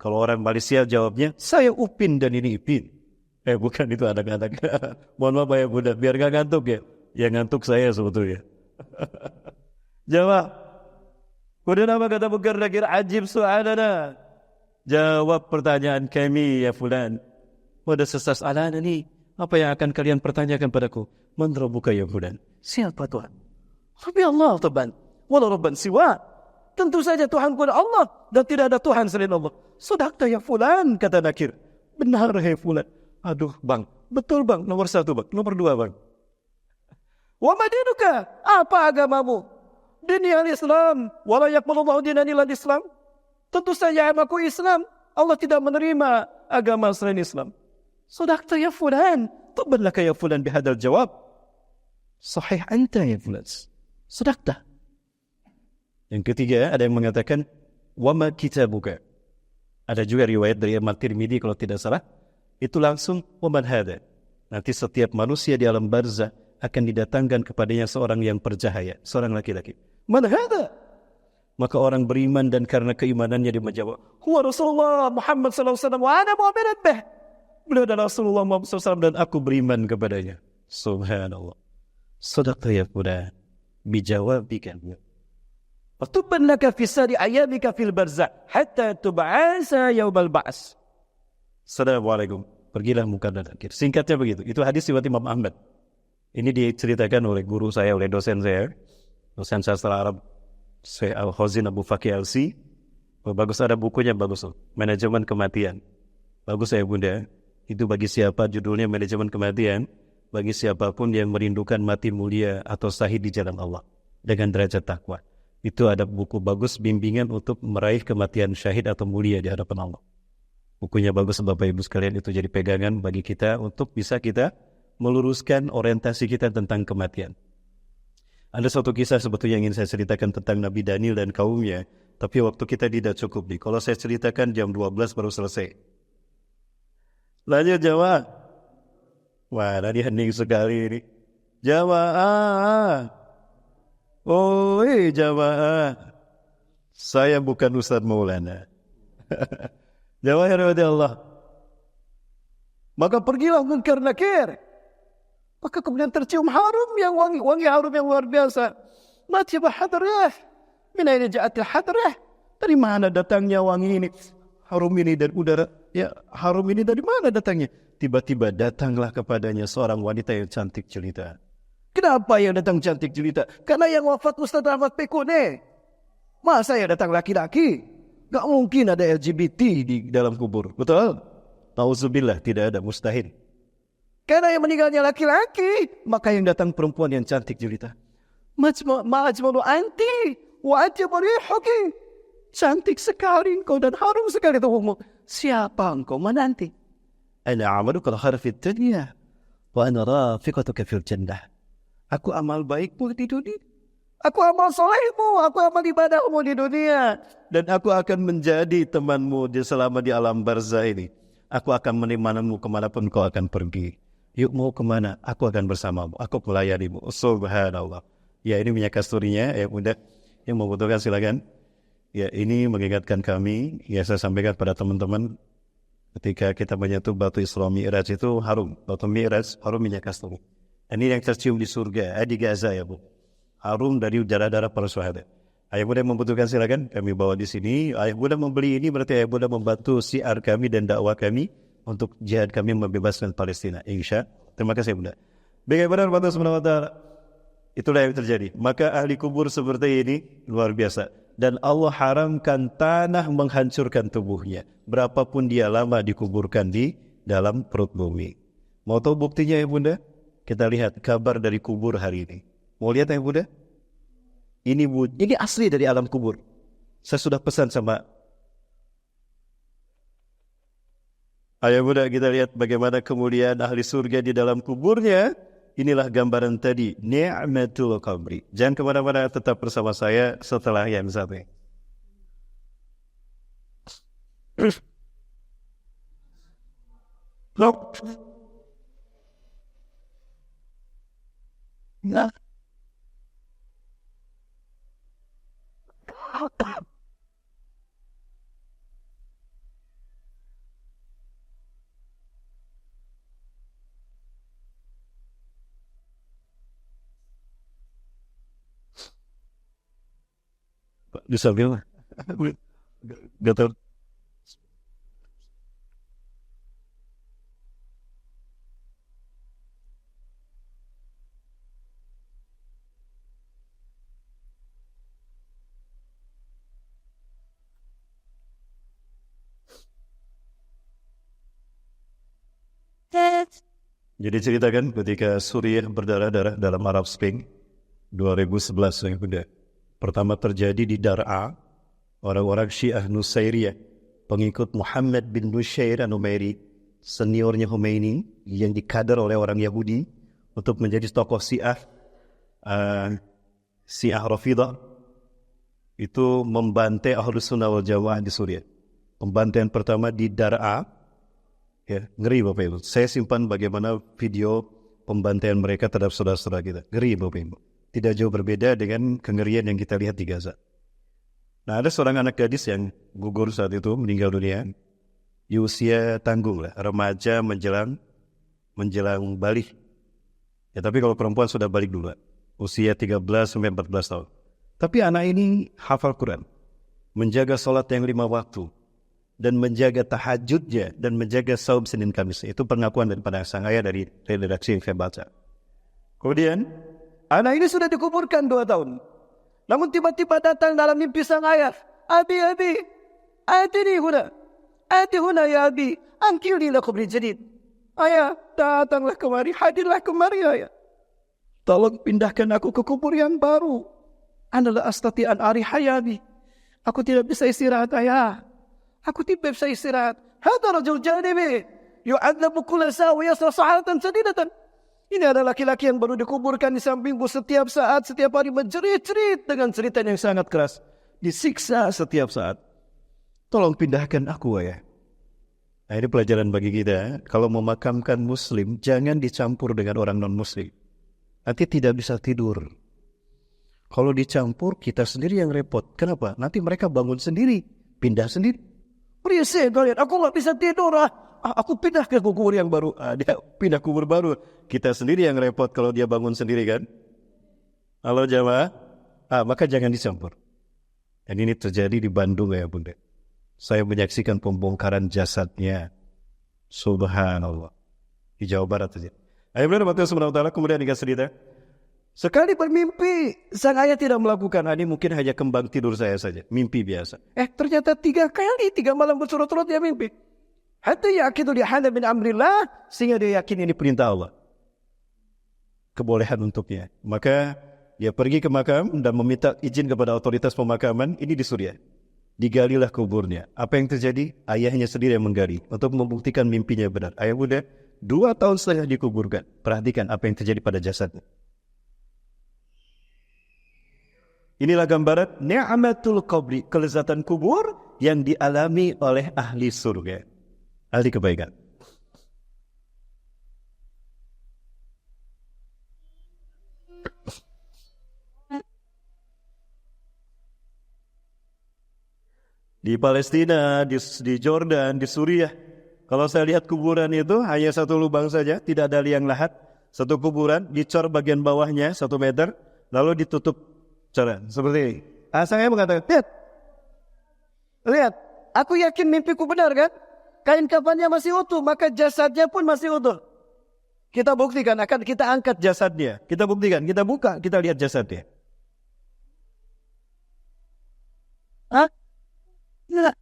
Kalau orang Malaysia jawabnya, saya Upin dan ini Ipin. Bukan, itu anak-anak. Mohon maaf ya Bunda, biar gak ngantuk ya. Yang ngantuk saya sebetulnya. Jawab. Kemudian apa kata Munkar Nakir? Ajib su'alana. Jawab pertanyaan kami ya fulan. Pada sesas alana nih. Apa yang akan kalian pertanyakan padaku? Man rabbuka ya fulan. Siapa Tuhan? Rabbi Allah taban. Wala rabban siwa. Tentu saja Tuhanku adalah Allah. Dan tidak ada Tuhan selain Allah. Sodakta ya fulan, kata Nakir. Benar ya fulan. Aduh bang, betul bang, nomor 1 bang, nomor 2 bang. Wa madinuka, apa agamamu? Dini al-Islam, wala yaqbalullahu dinan illa al-Islam. Tentu saja agamaku Islam. Allah tidak menerima agama selain Islam. Sodakta ya fulan, tabban laka ya fulan bihadal jawab. Sahih anta ya fulan. Sodakta. Yang ketiga ada yang mengatakan wama kitabuka. Ada juga riwayat dari Imam Tirmidzi kalau tidak salah. Itu langsung waman hada. Nanti setiap manusia di alam barzah akan didatangkan kepadanya seorang yang bercahaya, seorang laki-laki. Man hada? Maka orang beriman dan karena keimanannya dia menjawab, huwa Rasulullah Muhammad sallallahu alaihi wasallam wa ana mu'minun bih. Beliau adalah Rasulullah Muhammad sallallahu alaihi wasallam dan aku beriman kepadanya. Subhanallah. Sadaqta ya fulan bijawabika. Fatubban laka fi sari ayyamika fil barzah hatta tub'asa yaumal ba's. Assalamualaikum. Pergilah Munkar Nakir. Singkatnya begitu. Itu hadis riwayat Imam Ahmad. Ini diceritakan oleh guru saya, oleh dosen saya, dosen sastra Arab, Syekh Al-Khazin Abu Fakih Al-Si. Bagus, ada bukunya bagus. Manajemen Kematian. Bagus ya Bunda. Itu bagi siapa judulnya Manajemen Kematian. Bagi siapapun yang merindukan mati mulia atau syahid di jalan Allah. Dengan derajat takwa. Itu ada buku bagus bimbingan untuk meraih kematian syahid atau mulia di hadapan Allah. Bukunya bagus Bapak Ibu sekalian, itu jadi pegangan bagi kita untuk bisa kita meluruskan orientasi kita tentang kematian. Ada suatu kisah sebetulnya yang ingin saya ceritakan tentang Nabi Daniel dan kaumnya, tapi waktu kita tidak cukup nih. Kalau saya ceritakan jam 12 baru selesai. Lanjut jamaah. Wah, tadi hening sekali ini. Jamaah. Oh, jamaah. Saya bukan Ustaz Maulana. Jamaah ya Allah. Maka pergilah Munkar Nakir. Maka kemudian tercium harum yang wangi harum yang luar biasa. Matiyaba hadrah. Min aina ja'atil hadrah? Dari mana datangnya wangi ini? Harum ini dan udara. Ya, harum ini dari mana datangnya? Tiba-tiba datanglah kepadanya seorang wanita yang cantik jelita. Kenapa yang datang cantik jelita? Karena yang wafat Ustaz Ahmad Pekone. Masa yang datang laki-laki? Gak mungkin ada LGBT di dalam kubur. Betul? Nauzubillah, tidak ada, mustahil. Karena yang meninggalnya laki-laki, maka yang datang perempuan yang cantik jelita. Ma'ajmalu anti wa ajmalu rihuki. Cantik sekali engkau dan harum sekali tubuhmu. Siapa engkau? Mana nanti? Ana amaluka al-khair fid dunya wa ana rafiqatuka fil jannah. Aku amal baikmu di dunia. Aku amal solehmu, aku amal ibadahmu di dunia. Dan aku akan menjadi temanmu selama di alam barzah ini. Aku akan menemanimu kemanapun kau akan pergi. Yuk mau kemana? Aku akan bersamamu. Aku melayanimu. Subhanallah. Ya ini minyak kasturinya. Ya mudah. Yang membutuhkan silakan. Ya ini mengingatkan kami. Ya saya sampaikan pada teman-teman. Ketika kita menyentuh batu Isra Mi'raj itu harum. Batu Mi'raj harum minyak kasturi. Ini yang tercium di surga. Di Gaza ya Bu. Harum dari darah-darah para sahabat. Ayah muda membutuhkan silakan kami bawa di sini. Ayah muda membeli ini berarti ayah muda membantu siar kami dan dakwah kami untuk jihad kami membebaskan Palestina. Insya. Terima kasih Bunda. Bagaimana Allah Subhanahu wa taala? Itulah yang terjadi. Maka ahli kubur seperti ini luar biasa. Dan Allah haramkan tanah menghancurkan tubuhnya. Berapapun dia lama dikuburkan di dalam perut bumi. Mau tahu buktinya ya Bunda? Kita lihat kabar dari kubur hari ini. Mau lihat ya Bunda? Ini asli dari alam kubur. Saya sudah pesan sama Ayah Bunda, kita lihat bagaimana kemuliaan ahli surga di dalam kuburnya. Inilah gambaran tadi, ni'matul qabri. Jangan kemana-mana, tetap bersama saya setelah yang satu. Nah. Bisa bilang, gatal. Jadi ceritakan ketika Suriah berdarah-darah dalam Arab Spring 2011 yang sudah pertama terjadi di Dar'a, orang-orang Syiah Nusairiyah, pengikut Muhammad bin Nusayr an-Numairi, seniornya Khomeini yang dikader oleh orang Yahudi untuk menjadi tokoh Syiah Rafidah, itu membantai Ahlus Sunnah wal Jamaah di Suriah. Pembantaian pertama di Dar'a. Ya, ngeri Bapak Ibu. Saya simpan bagaimana video pembantaian mereka terhadap saudara-saudara kita. Ngeri Bapak Ibu. Tidak jauh berbeda dengan kengerian yang kita lihat di Gaza. Nah, ada seorang anak gadis yang gugur saat itu, meninggal dunia. Di usia tanggung lah, remaja menjelang balik. Ya, tapi kalau perempuan sudah balik dulu. Usia 13 sampai 14 tahun. Tapi anak ini hafal Quran. Menjaga sholat yang 5 waktu. Dan menjaga tahajudnya dan menjaga saum Senin Kamis. Itu pengakuan daripada sang ayah dari redaksi yang saya baca. Kemudian anak ini sudah dikuburkan 2 tahun. Namun tiba-tiba datang dalam mimpi sang ayah. Abi, atini huna ya abi. Angkilni la kubri jadid. Ayah, datanglah kemari, hadirlah kemari ayah. Tolong pindahkan aku ke kubur yang baru. Analah astati an ari hayati. Aku tidak bisa istirahat ayah. Aku tidak bisa istirahat. Hada rajul janibi yu'adzabu kulla sa'a wa yasra sa'atan sadidatan. Ini adalah laki-laki yang baru dikuburkan di sampingku setiap saat, setiap hari menjerit-jerit dengan cerita yang sangat keras. Disiksa setiap saat. Tolong pindahkan aku ya. Nah, ini pelajaran bagi kita. Kalau memakamkan muslim, jangan dicampur dengan orang non-muslim. Nanti tidak bisa tidur. Kalau dicampur, kita sendiri yang repot. Kenapa? Nanti mereka bangun sendiri, pindah sendiri. Berisik kalian, aku gak bisa tidur aku pindah ke kubur yang baru. Dia pindah kubur baru. Kita sendiri yang repot kalau dia bangun sendiri kan. Halo jamaah. Maka jangan dicampur. Dan ini terjadi di Bandung ya Bunda. Saya menyaksikan pembongkaran jasadnya. Subhanallah. Di Jawa Barat saja. Ayo benar Bapak Subhanahu wa taala kemudian dikasih cerita. Sekali bermimpi, sang ayah tidak melakukan. Ini mungkin hanya kembang tidur saya saja. Mimpi biasa. Ternyata 3 kali, 3 malam berturut-turut dia mimpi. Hatta yakidu li hada min amrillah. Sehingga dia yakin ini perintah Allah. Kebolehan untuknya. Maka dia pergi ke makam dan meminta izin kepada otoritas pemakaman. Ini di Suriah. Digalilah kuburnya. Apa yang terjadi? Ayahnya sendiri yang menggali. Untuk membuktikan mimpinya benar. Ayah muda 2 tahun setelah dikuburkan. Perhatikan apa yang terjadi pada jasadnya. Inilah gambaran ni'matul qabri, kelezatan kubur yang dialami oleh ahli surga, ahli kebaikan. Di Palestina, di Jordan, di Suriah, kalau saya lihat kuburan itu hanya satu lubang saja, tidak ada liang lahat. Satu kuburan, dicor bagian bawahnya 1 meter, lalu ditutup cara seperti ini. Saya mengatakan, lihat, aku yakin mimpiku benar kan? Kain kafannya masih utuh, maka jasadnya pun masih utuh. Kita buktikan, akan kita angkat jasadnya. Kita buktikan, kita buka, kita lihat jasadnya. Hah? Tidak.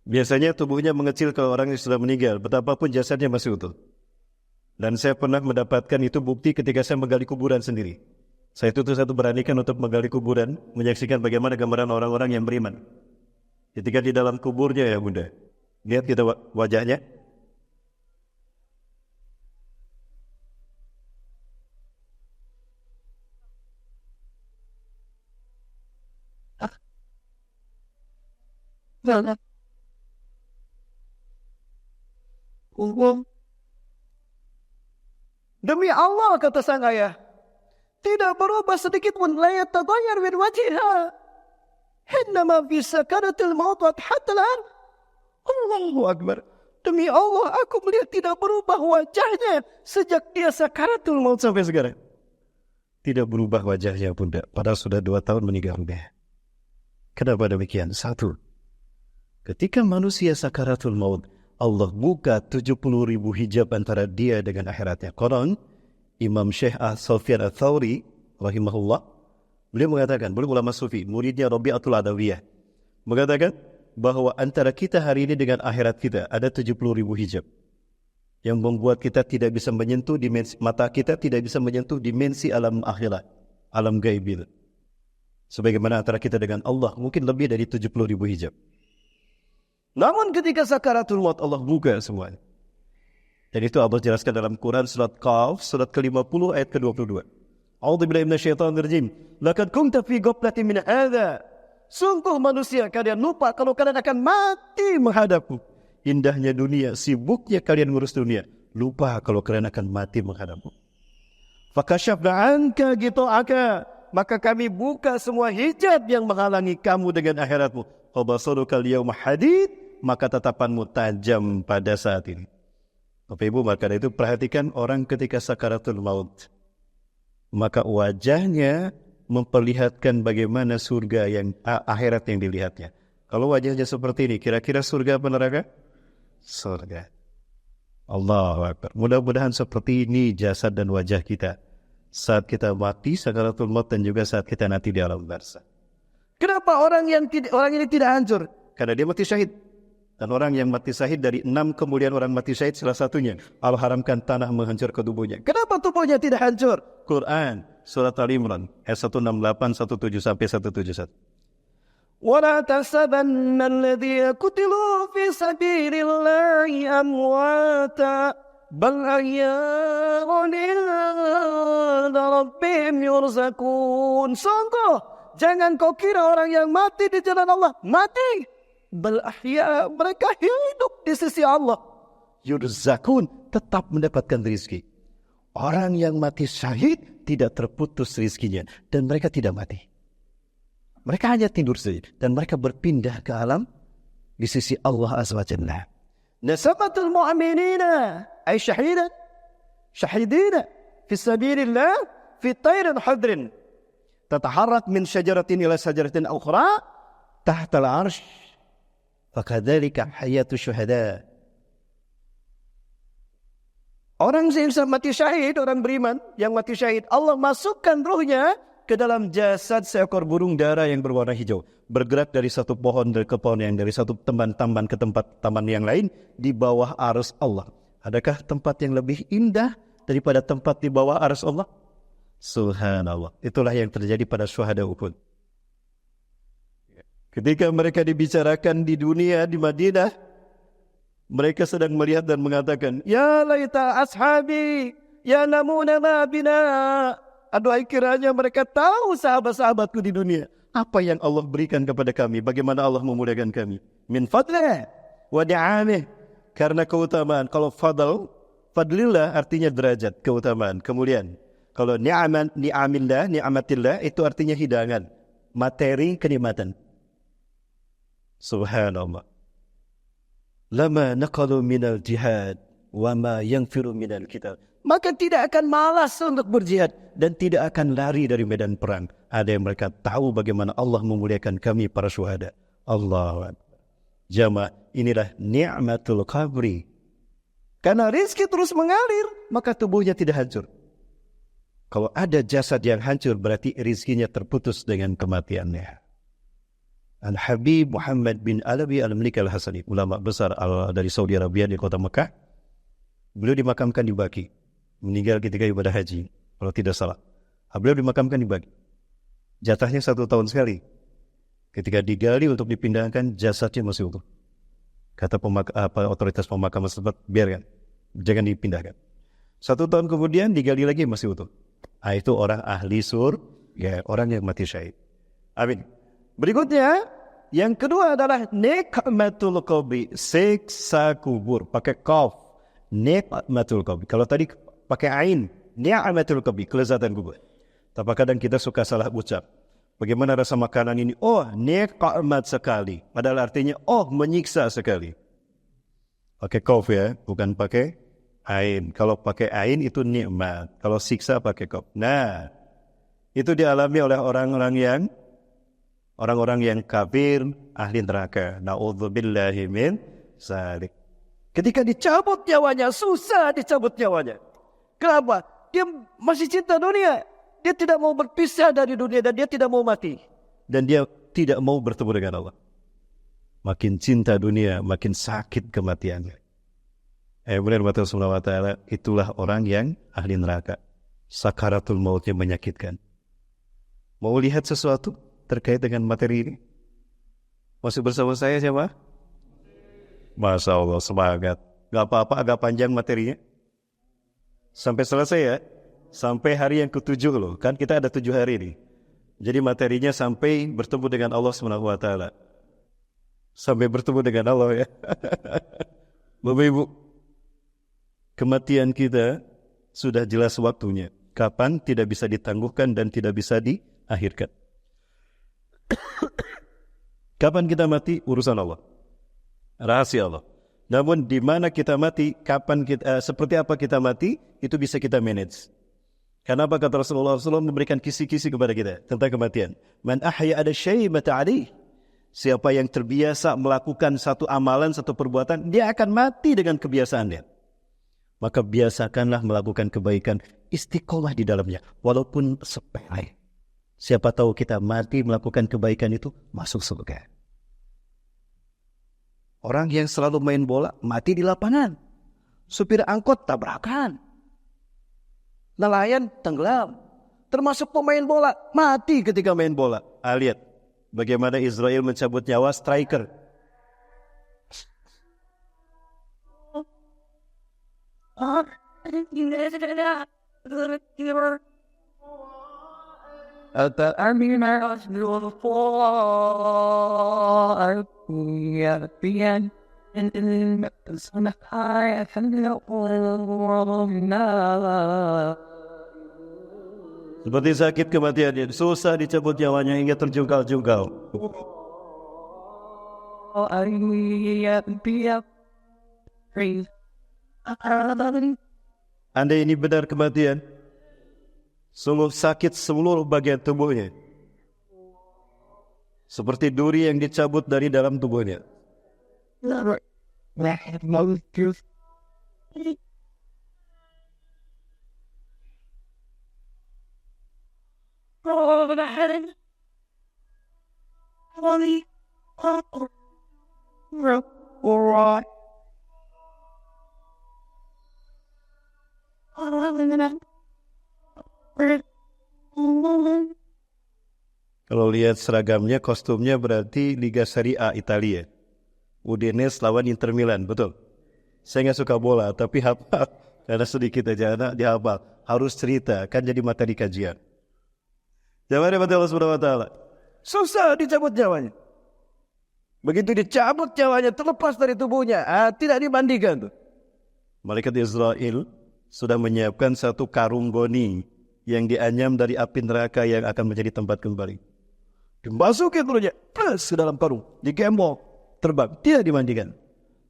Biasanya tubuhnya mengecil kalau orang yang sudah meninggal, betapapun jasadnya masih utuh. Dan saya pernah mendapatkan itu bukti ketika saya menggali kuburan sendiri. Saya beranikan untuk menggali kuburan, menyaksikan bagaimana gambaran orang-orang yang beriman. Ketika di dalam kuburnya ya Bunda, lihat kita wajahnya. Demi Allah, kata sang ayah, tidak berubah sedikit pun, la yataghayyar min wajhiha hinma fi sakaratil maut hatta al-an. Allahu akbar. Demi Allah, aku melihat tidak berubah wajahnya sejak dia sakaratul maut sampai sekarang. Tidak berubah wajahnya Bunda, padahal sudah 2 tahun meninggal dunia. Kenapa demikian? 1, ketika manusia sakaratul maut, Allah buka 70.000 hijab antara dia dengan akhiratnya. Konon Imam Syekh Sufyan Ats-Tsauri rahimahullah, beliau mengatakan, beliau ulama sufi, muridnya Rabi'atul Adawiyah, mengatakan bahwa antara kita hari ini dengan akhirat kita ada 70.000 hijab yang membuat kita tidak bisa menyentuh dimensi, mata kita tidak bisa menyentuh dimensi alam akhirat, alam gaib itu. Sebagaimana antara kita dengan Allah mungkin lebih dari 70.000 hijab. Namun ketika sakaratul maut Allah buka semuanya. Dan itu Allah jelaskan dalam Quran surat Qaf, surat ke-50 ayat ke-22. A'udzubillahi minasyaitonirrajim. Laqad kunta fi ghaflatin min hadza. Sungguh manusia, kalian lupa kalau kalian akan mati menghadapku. Indahnya dunia, sibuknya kalian ngurus dunia. Lupa kalau kalian akan mati menghadapku. Fakashafna anka ghita'aka. Maka kami buka semua hijab yang menghalangi kamu dengan akhiratmu. Qabasaruka al-yawma hadid. Maka tatapanmu tajam pada saat ini. Bapak Ibu, maka itu perhatikan orang ketika sakaratul maut. Maka wajahnya memperlihatkan bagaimana surga yang akhirat yang dilihatnya. Kalau wajahnya seperti ini, kira-kira surga apa neraka? Surga. Allahu Akbar. Mudah-mudahan seperti ini jasad dan wajah kita saat kita mati sakaratul maut dan juga saat kita nanti di alam barzakh. Kenapa orang ini tidak hancur? Karena dia mati syahid. Dan orang yang mati syahid dari 6 kemudian orang mati syahid salah satunya Allah haramkan tanah menghancurkan tubuhnya. Kenapa tubuhnya tidak hancur? Quran surat Al-Imran ayat 168, 17 sampai 171. وَلَا تَحْسَبَنَّ الَّذِينَ قُتِلُوا فِي سَبِيلِ اللَّهِ أَمْوَاتًا بَلْ أَحْيَاءٌ عِندَ رَبِّهِمْ يُرْزَقُونَ. Sungguh jangan kau kira orang yang mati di jalan Allah mati. Bal ahya, mereka hidup di sisi Allah. Yurzakun, tetap mendapatkan rizki. Orang yang mati syahid tidak terputus rizkinya dan mereka tidak mati. Mereka hanya tidur saja dan mereka berpindah ke alam di sisi Allah Azza wa Jalla. Nasabatul mu'minina ay syahidina fi sabilillah fi tayrin hadrin tataharrak min syajaratin ila syajaratin ukhra tahta al-'arsy. Fakadzalika hayatu syuhada. Orang yang mati syahid, orang beriman yang mati syahid, Allah masukkan ruhnya ke dalam jasad seekor burung dara yang berwarna hijau, bergerak dari satu pohon ke pohon yang dari satu tamban ke tempat taman yang lain di bawah arus Allah. Adakah tempat yang lebih indah daripada tempat di bawah arus Allah? Subhanallah. Itulah yang terjadi pada syuhada Uhud. Ketika mereka dibicarakan di dunia, di Madinah, mereka sedang melihat dan mengatakan, Ya laita ashabi yanamuna ma bina. Aduhai kiranya mereka tahu sahabat-sahabatku di dunia. apa yang Allah berikan kepada kami, bagaimana Allah memuliakan kami. Min fadlih wa ni'amih. Karena keutamaan. Kalau fadlillah artinya derajat, keutamaan, kemuliaan. Kalau ni'amatillah itu artinya hidangan, materi, kenikmatan. Subhanallah. Lama naqalu minal jihad wa ma yanfiru minal kitab. Maka tidak akan malas untuk berjihad dan tidak akan lari dari medan perang. Ada yang mereka tahu bagaimana Allah memuliakan kami para syuhada. Allahu Akbar. Jamaah, inilah ni'matul qabri. Karena rizki terus mengalir, maka tubuhnya tidak hancur. Kalau ada jasad yang hancur, berarti rizkinya terputus dengan kematiannya. Al-Habib Muhammad bin Alawi Al-Malik Al-Hasani, ulama besar dari Saudi Arabia di kota Mekah. Beliau dimakamkan di Baqi. Meninggal ketika ibadah haji, kalau tidak salah. Beliau dimakamkan di Baqi. Jatahnya 1 tahun sekali. Ketika digali untuk dipindahkan, jasadnya masih utuh. Kata otoritas pemakaman setempat, biarkan, jangan dipindahkan. 1 tahun kemudian digali lagi, masih utuh. Itu orang ahli ya, orang yang mati syahid. Amin. Berikutnya, yang kedua adalah nikmatul qabri, siksa kubur, pakai qaf. Nikmatul qabri. Kalau tadi pakai ain, ni'matul qabri, kelezatan kubur. Tapi kadang kita suka salah ucap. Bagaimana rasa makanan ini? Oh, nikmat sekali. Padahal artinya, oh, menyiksa sekali. Pakai qaf ya, bukan pakai ain. Kalau pakai ain itu nikmat. Kalau siksa pakai qaf. Nah, itu dialami oleh orang-orang yang kafir, ahli neraka. Na'udzubillahi min dzalik. Ketika dicabut nyawanya, susah dicabut nyawanya. Kenapa? Dia masih cinta dunia. Dia tidak mau berpisah dari dunia dan dia tidak mau mati. Dan dia tidak mau bertemu dengan Allah. Makin cinta dunia, makin sakit kematiannya. Benar betul subhanahu wa ta'ala, itulah orang yang ahli neraka. Sakaratul mautnya menyakitkan. Mau lihat sesuatu terkait dengan materi ini? Masih bersama saya siapa? Masya Allah, semangat. Gak apa-apa, agak panjang materinya. Sampai selesai ya. Sampai hari yang ke-7 loh. Kan kita ada 7 hari nih. Jadi materinya sampai bertemu dengan Allah Subhanahu wa ta'ala. Sampai bertemu dengan Allah ya. Bapak Ibu, kematian kita sudah jelas waktunya. Kapan tidak bisa ditangguhkan dan tidak bisa diakhirkan. Kapan kita mati, urusan Allah. Rahasia Allah. Namun di mana kita mati, kapan kita, seperti apa kita mati, itu bisa kita manage. Kenapa kata Rasulullah SAW memberikan kisi-kisi kepada kita tentang kematian? Man ahya ada syai' mata alih. Siapa yang terbiasa melakukan satu amalan, satu perbuatan, dia akan mati dengan kebiasaannya. Maka biasakanlah melakukan kebaikan, istiqomah di dalamnya, walaupun sepele. Siapa tahu kita mati melakukan kebaikan itu masuk surga. Orang yang selalu main bola mati di lapangan. Supir angkot tabrakan. Nelayan tenggelam. Termasuk pemain bola mati ketika main bola. Lihat bagaimana Israel mencabut nyawa striker. Seperti sakit kematiannya, susah dicabut nyawanya hingga terjungkal-jungkal. Andai ini benar kematian, sungguh sakit seluruh bagian tubuhnya. Seperti duri yang dicabut dari dalam tubuhnya. Kalau lihat seragamnya, kostumnya berarti Liga Serie A Italia. Udinese lawan Inter Milan, betul. Saya nggak suka bola, tapi hafal. Karena sedikit aja anak dihafal. Harus cerita, kan jadi materi kajian. Jawab dari Allah Subhanahu wa taala. Susah dicabut nyawanya. Begitu dicabut nyawanya, terlepas dari tubuhnya, tidak dimandikan tuh. Malaikat Israel sudah menyiapkan satu karung goni yang dianyam dari api neraka yang akan menjadi tempat kembali. Dimasukin turunnya, plus ke dalam karung, digembok, terbang, tidak dimandikan.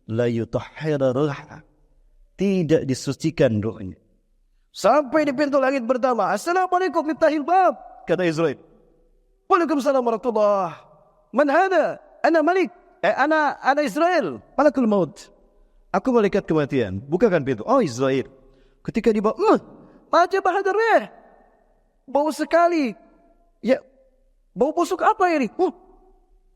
La yutahhira ruhha. Tidak disucikan ruhnya. Sampai di pintu langit pertama, Assalamualaikum miftahil bab, Kata Israel, Waalaikumsalam warahmatullah. Man hada? Ana Malik. Ana Israel. Malakul maut. aku malaikat kematian. Bukakan pintu. Oh, Israel. Ketika dibawa, Macam bahadar bau sekali. Ya, bau busuk apa ini?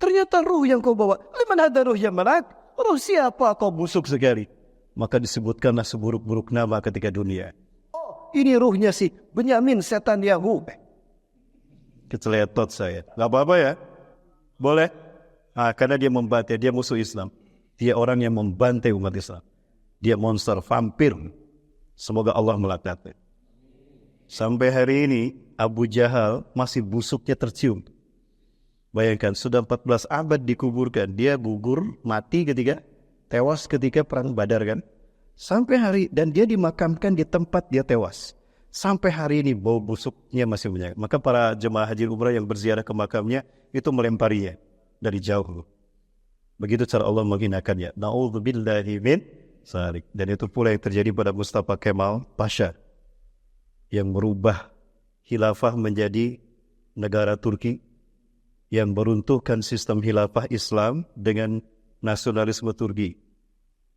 Ternyata ruh yang kau bawa. Liman hada ruh ya malak? Ruh siapa kau busuk sekali? maka disebutkanlah seburuk-buruk nama ketika dunia. Oh, ini ruhnya si Benyamin setan Yahud. Keceletot saya. Gak apa-apa ya. Boleh. Karena dia membantai, dia musuh Islam. Dia orang yang membantai umat Islam. Dia monster, vampir. Semoga Allah melaknatnya. Sampai hari ini Abu Jahal masih busuknya tercium. Bayangkan sudah 14 abad dikuburkan. Dia gugur, mati ketika tewas ketika perang Badar kan. Sampai hari, dan dia dimakamkan di tempat dia tewas. Sampai hari ini bau busuknya masih banyak. Maka para jemaah haji umrah yang berziarah ke makamnya itu melemparinya dari jauh. Begitu cara Allah menghinakannya. Na'udzubillahi min dzalik. Dan itu pula yang terjadi pada Mustafa Kemal Pasha yang merubah khilafah menjadi negara Turki, yang meruntuhkan sistem khilafah Islam dengan nasionalisme Turki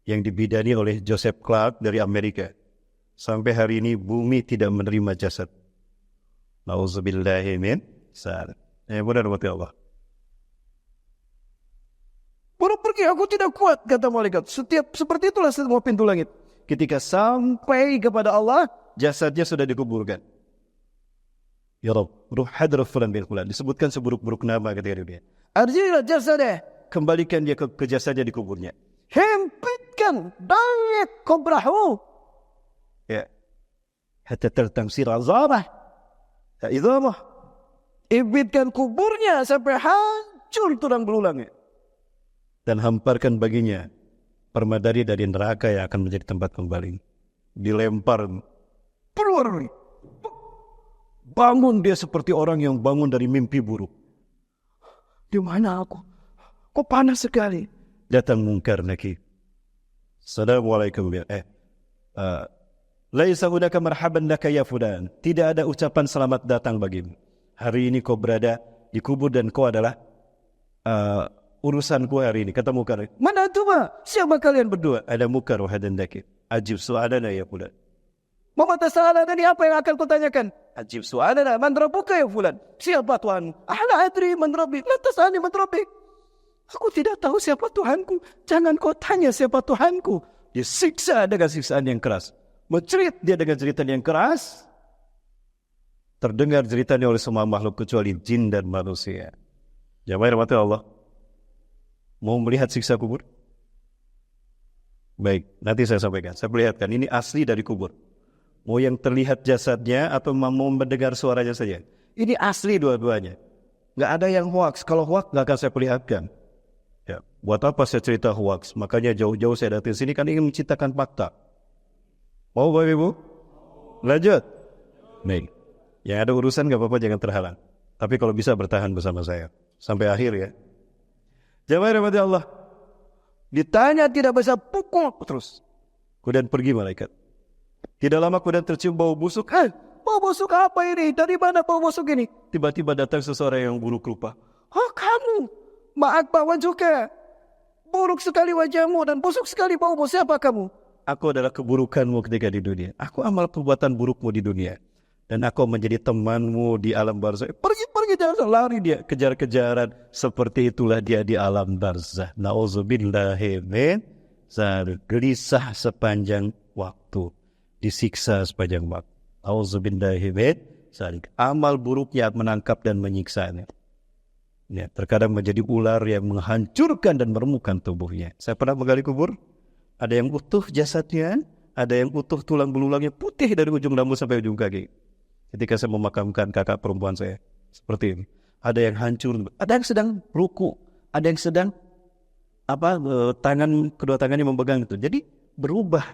yang dibidani oleh Joseph Clark dari Amerika. Sampai hari ini bumi tidak menerima jasad. Nauzubillahi min dzalik. Benar mati Allah. Baru pergi, aku tidak kuat, kata malaikat. Seperti itulah semua pintu langit. Ketika sampai kepada Allah, jasadnya sudah dikuburkan. Ya Rabb, ruh hadra fulan bin fulan. Disebutkan seburuk-buruk nama ketika dia. Arjilah jasadnya. Kembalikan dia ke jasadnya di kuburnya. Hempitkan dayat kubrahu. Ya. Hatta tertangsir azamah. Ya idhamah. Impitkan kuburnya sampai hancur tulang belulangnya. Dan hamparkan baginya permadani dari neraka yang akan menjadi tempat kembali. Dilempar. Keluar. Bangun dia seperti orang yang bangun dari mimpi buruk. Di mana aku? Kok panas sekali? Datang mungkar nakir. Assalamualaikum ya. Laisa hunaka marhaban laka ya fulan. Tidak ada ucapan selamat datang bagimu. Hari ini kau berada di kubur dan kau adalah urusanku hari ini. Kata mungkar. Mana itu mah? Siapa kalian berdua? Ada mungkar wahadan nakir. Ajib su'alana ya fulan. Mama tasala tadi apa yang akan kutanyakan? Ajib su'alana man rabbuka ya fulan. Siapa Tuhan? Ala adri man rabbi. La tasani man rabbi. Aku tidak tahu siapa Tuhanku. Jangan kau tanya siapa Tuhanku. Disiksa dengan siksaan yang keras. Mencerit dia dengan jeritan yang keras. Terdengar jeritannya oleh semua makhluk kecuali jin dan manusia. Jamaah rahmati Allah. Mau melihat siksa kubur? Baik, nanti saya sampaikan. Saya perlihatkan. Ini asli dari kubur. Mau yang terlihat jasadnya atau mau mendengar suaranya saja? Ini asli dua-duanya. Nggak ada yang hoax. Kalau hoax nggak akan saya perlihatkan. Ya, buat apa saya cerita hoax? Makanya jauh-jauh saya datang sini kan ingin menciptakan fakta. Mau Bapak Ibu? Lanjut. Baik. Yang ada urusan nggak apa-apa, jangan terhalang. Tapi kalau bisa bertahan bersama saya sampai akhir ya. Jamaah rahmati Allah. Ditanya tidak bisa pukul terus. Kemudian pergi malaikat. Tidak lama kemudian tercium bau busuk. Bau busuk apa ini? Dari mana bau busuk ini? Tiba-tiba datang seseorang yang buruk rupa. Oh kamu. Maaf bawa juga. Buruk sekali wajahmu dan busuk sekali baumu. Siapa kamu? Aku adalah keburukanmu ketika di dunia. Aku amal perbuatan burukmu di dunia. Dan aku menjadi temanmu di alam barzah. Pergi, jangan lari dia. Kejar-kejaran. Seperti itulah dia di alam barzah. Na'udzubillahi min dzalik. Gelisah sepanjang waktu. Disiksa sepanjang waktu. Na'udzubillahi min dzalik. Amal buruknya menangkap dan menyiksanya. Ya, terkadang menjadi ular yang menghancurkan dan meremukkan tubuhnya. Saya pernah menggali kubur, ada yang utuh jasadnya, ada yang utuh tulang belulangnya putih dari ujung rambut sampai ujung kaki. Ketika saya memakamkan kakak perempuan saya, seperti ini. Ada yang hancur, ada yang sedang ruku, ada yang sedang kedua tangannya memegang itu. Jadi berubah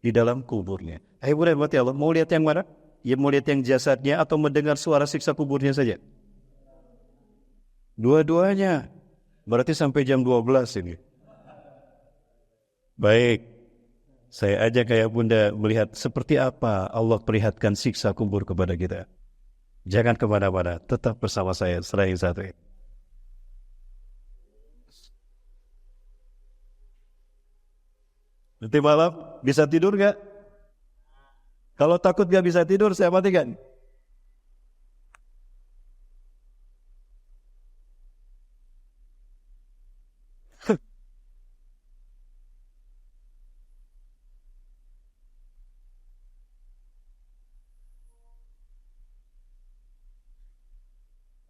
di dalam kuburnya. Ayo berarti Allah, mau lihat yang mana? Ya mau lihat yang jasadnya atau mendengar suara siksa kuburnya saja? Dua-duanya. Berarti sampai jam 12 ini. Baik. Saya ajak ayah bunda melihat seperti apa Allah perlihatkan siksa kubur kepada kita. Jangan kemana-mana. Tetap bersama saya. Selain satu ini. Nanti malam bisa tidur gak? Kalau takut gak bisa tidur, saya matikan.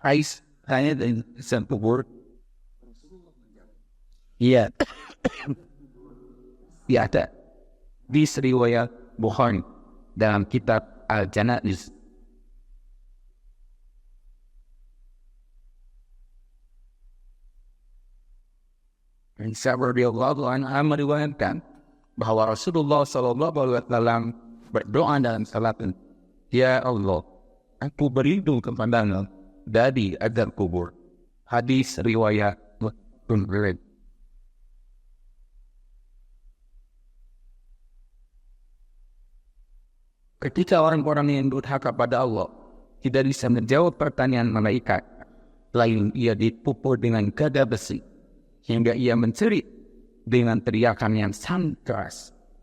Ais hanya dari satu word. Iya. Iya ada di riwayat Bukhari dalam kitab Al-Janaiz. Sahabat radhiyallahu anhu meriwayatkan bahwa Rasulullah SAW berdoa dalam salat, "Ya Allah, aku berlindung kepadamu dari azab kubur." Hadis riwayat Muslim. Ketika orang-orang yang durhaka pada Allah tidak bisa menjawab pertanyaan malaikat, lain ia dipukul dengan gada besi hingga ia menjerit dengan teriakan yang sangat keras,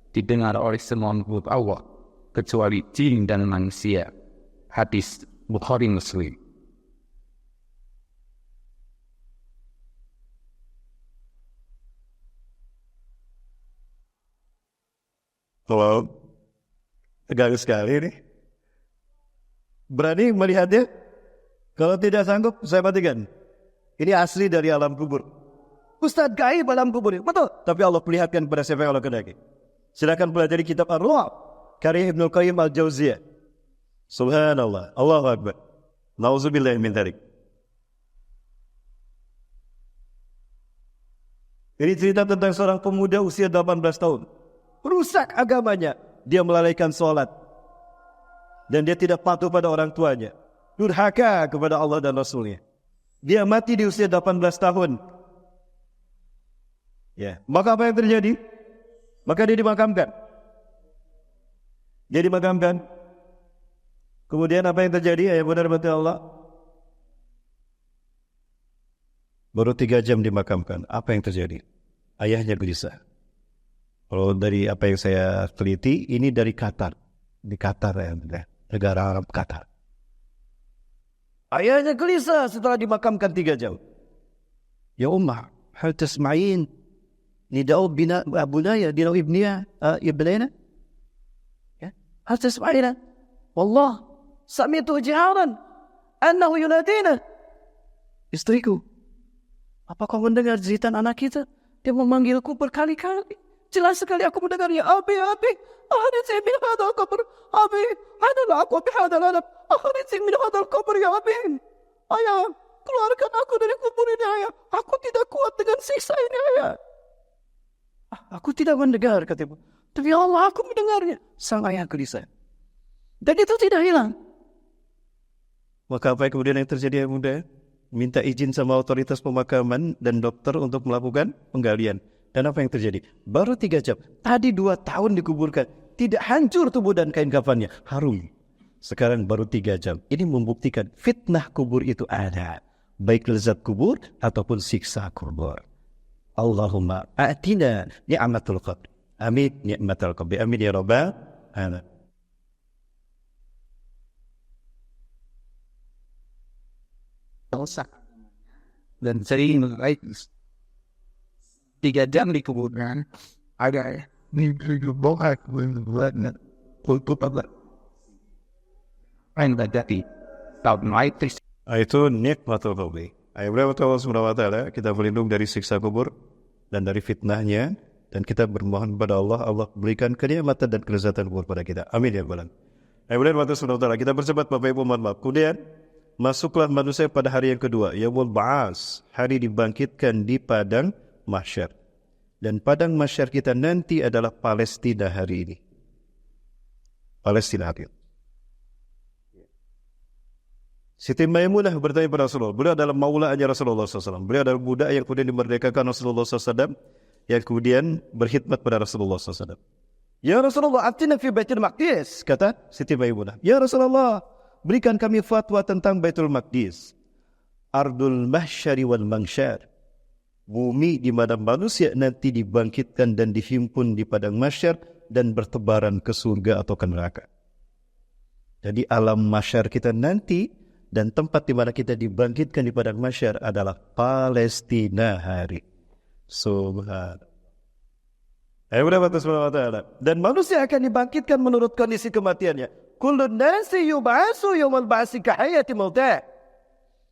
didengar oleh semua makhluk Allah kecuali jin dan manusia. Hadis Bukhari Muslim. Wow, tegang sekali nih. Berani melihatnya? Kalau tidak sanggup, saya matikan. Ini asli dari alam kubur. Ustaz gaib alam kubur. Betul. Tapi Allah perlihatkan kepada siapa yang Allah kehendaki. Silakan pelajari kitab Ar-Ruh karya Ibnu Qayyim Al-Jauziyah. Subhanallah. Allahu Akbar. Nauzubillah min dzalik. Ini cerita tentang seorang pemuda usia 18 tahun. Rusak agamanya. Dia melalaikan sholat. Dan dia tidak patuh pada orang tuanya. Durhaka kepada Allah dan Rasulnya. Dia mati di usia 18 tahun. Ya, maka apa yang terjadi? Maka dia dimakamkan. Dia dimakamkan. Kemudian apa yang terjadi? Ayah benar betul Allah. Baru 3 jam dimakamkan. Apa yang terjadi? Ayahnya gelisah. Kalau dari apa yang saya teliti, ini dari Qatar. Di Qatar ya, negara Arab Qatar. Ayahnya gelisah setelah dimakamkan 3 jam. Ya Ummah, hal tasma'in nida'u bina abunaya, dina'u ibnina. Ya, hal tasma'ina. Wallah, sami'tu jiharan annahu yunadina. Istriku, apa kau mendengar jeritan anak kita? Dia memanggilku berkali-kali. Jelas sekali aku mendengarnya. Abi, akhrijni min hadal qabr. Abi, adalah aku bihadal alam. Akhrijni min hadal qabr ya Abi. Ayah, keluarkan aku dari kubur ini ayah. Aku tidak kuat dengan siksa ini ayah. Aku tidak mendengar katamu. Tapi Allah aku mendengarnya. Sang ayah gelisah. Dan itu tidak hilang. Maka apa yang kemudian yang terjadi ya bunda? Minta izin sama otoritas pemakaman dan dokter untuk melakukan penggalian. Dan apa yang terjadi? Baru 3 jam. Tadi 2 tahun dikuburkan. Tidak hancur tubuh dan kain kafannya. Harum. Sekarang baru 3 jam. Ini membuktikan fitnah kubur itu ada. Baik lezat kubur ataupun siksa kubur. Allahumma a'tina ni'matul qabr. Amin ni'matul qabr. Amin ya Rabbal alamin. Dosa. Dan sering baik 3 jam dikuburkan ada mimpi bohak buatnya untuk apa yang terjadi tahun itu Itu nikmatul qabr. Ayat Allah Subhanahu wa taala, kita berlindung dari siksa kubur dan dari fitnahnya, dan kita bermohon kepada Allah, Allah berikan kenikmatan dan kelezatan kubur pada kita. Amin ya rabbal alamin. Ayat Allah Subhanahu wa taala, kita bersebat Bapak Ibu mohon maaf. Kemudian masuklah manusia pada hari yang kedua, yaumul ba'ats, hari dibangkitkan di padang mahsyar. Dan padang mahsyar kita nanti adalah Palestina hari ini. Palestina hari ini. Siti Maimunah bertanya kepada Rasulullah. Beliau adalah maulanya Rasulullah SAW. Beliau adalah budak yang kemudian dimerdekakan Rasulullah SAW, yang kemudian berkhidmat pada Rasulullah SAW. Ya Rasulullah, atina fi Baitul Maqdis, kata Siti Maimunah. Ya Rasulullah, berikan kami fatwa tentang Baitul Maqdis. Ardul mahsyari wal mangsyar. Bumi di mana manusia nanti dibangkitkan dan dihimpun di padang mahsyar dan bertebaran ke surga atau ke neraka. Jadi alam mahsyar kita nanti dan tempat di mana kita dibangkitkan di padang mahsyar adalah Palestina hari. Subhanallah. Dan manusia akan dibangkitkan menurut kondisi kematiannya. Kullun nasi yub'atsu yaumal ba'tsi ka hayati mautah.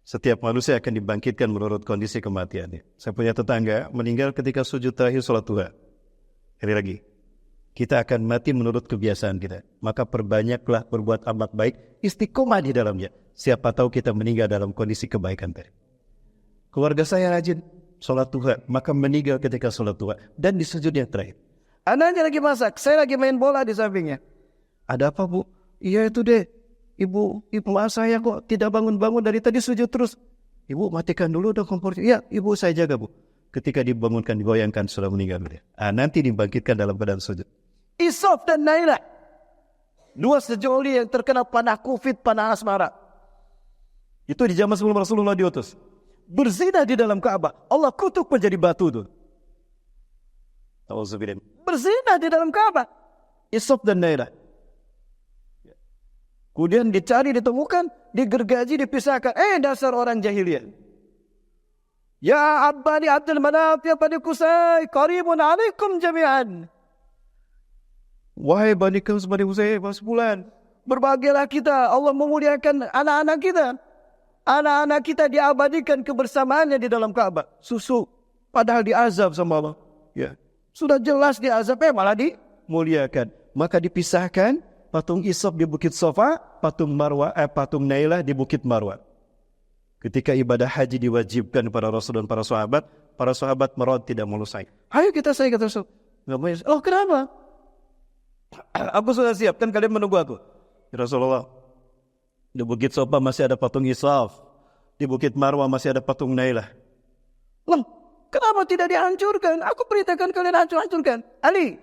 Setiap manusia akan dibangkitkan menurut kondisi kematiannya. Saya punya tetangga meninggal ketika sujud terakhir salat duha. Ini lagi. Kita akan mati menurut kebiasaan kita. Maka perbanyaklah berbuat amal baik, istiqomah di dalamnya. Siapa tahu kita meninggal dalam kondisi kebaikan tadi. Keluarga saya rajin sholat duha, maka meninggal ketika sholat duha dan di sujud yang terakhir. Anaknya lagi masak, saya lagi main bola di sampingnya. Ada apa bu? Iya itu deh, ibu maaf saya kok tidak bangun-bangun dari tadi sujud terus. Ibu matikan dulu dong kompornya. Iya ibu saya jaga bu. Ketika dibangunkan, digoyangkan sudah meninggal. Nanti dibangkitkan dalam keadaan sujud. Isaf dan Nailah, dua sejoli yang terkena panah Covid, panah asmara. Itu di zaman sebelum Rasulullah diutus. Berzina di dalam Ka'bah. Allah kutuk menjadi batu itu. Berzina di dalam Ka'bah. Isaf dan Nailah. Kemudian dicari, ditemukan, digergaji, dipisahkan. Dasar orang jahiliyah. Ya Abbani Abdul Manaf, ya Bani Qusay, qaribun alaikum jami'an. Wahai Bani Qusay, Bani Qusay, bulan. Berbahagialah kita, Allah memuliakan anak-anak kita. Anak-anak kita diabadikan kebersamaannya di dalam Ka'bah. Susu, padahal diazab sama Allah. Ya, sudah jelas diazab, malah dimuliakan. Maka dipisahkan, patung Isaf di Bukit Sofa, patung Nailah di Bukit Marwah. Ketika ibadah haji diwajibkan kepada Rasul dan para sahabat merawat tidak mau selesai. Ayo kita kata Rasul. Nggak mau. Oh kenapa? Aku sudah siap, kan kalian menunggu aku. Ya Rasulullah, di Bukit Sofa masih ada patung Isaf, di Bukit Marwah masih ada patung Nailah. Loh, kenapa tidak dihancurkan? Aku perintahkan kalian hancurkan. Ali,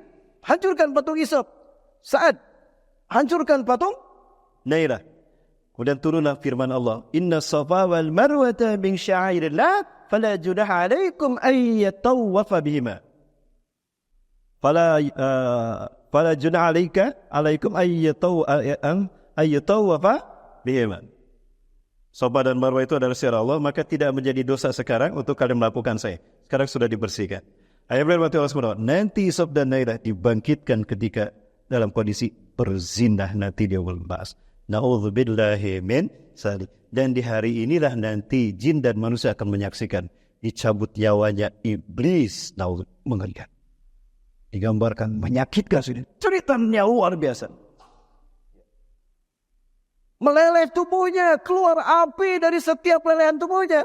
hancurkan patung Isaf. Sa'ad, hancurkan patung Nailah. Kemudian turunlah firman Allah, Inna Safa wal Marwata min sya'airillah, fala junaha alaikum ay yatawafa bihima. Fala junaha alaikum ay yatawafa bihima. Safa dan Marwah itu adalah syiar Allah, maka tidak menjadi dosa sekarang untuk kalian melakukan saya. Sekarang sudah dibersihkan. Ayat Allah SWT, nanti Isaf dan Nailah dibangkitkan ketika dalam kondisi berzina nanti dia berbahas. Na'udzubillahi min salik. Dan di hari inilah nanti jin dan manusia akan menyaksikan dicabut nyawanya iblis. Mengerikan. Digambarkan menyakitkan sudah. Cerita nyawa luar biasa. Meleleh tubuhnya, keluar api dari setiap lelehan tubuhnya.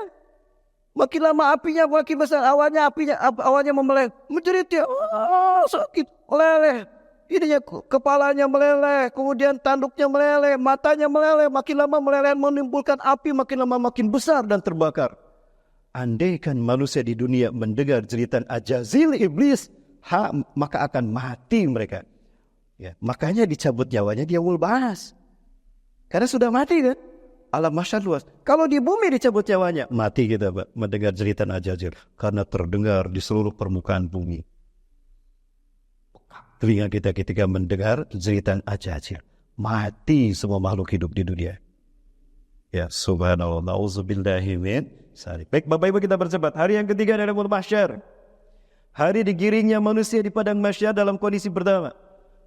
Makin lama apinya makin besar, awannya memeleh, menjerit dia, sakit, meleleh. Ininya kepalanya meleleh, kemudian tanduknya meleleh, matanya meleleh, makin lama meleleh menimbulkan api, makin lama makin besar dan terbakar. Andaikan manusia di dunia mendengar jeritan Ajazil iblis, maka akan mati mereka. Ya, makanya dicabut nyawanya dia bahas. Karena sudah mati kan? Alam mahsyar luas. Kalau di bumi dicabut nyawanya, mati kita Pak, mendengar jeritan Ajazil. Karena terdengar di seluruh permukaan bumi. Telinga kita ketika mendengar jeritan Ajazil. Mati semua makhluk hidup di dunia. Ya subhanallah. Na'udzubillahi min salik. Baik Bapak Ibu kita bercepat. Hari yang ketiga adalah mahsyar. Hari digiringnya manusia di padang mahsyar dalam kondisi pertama.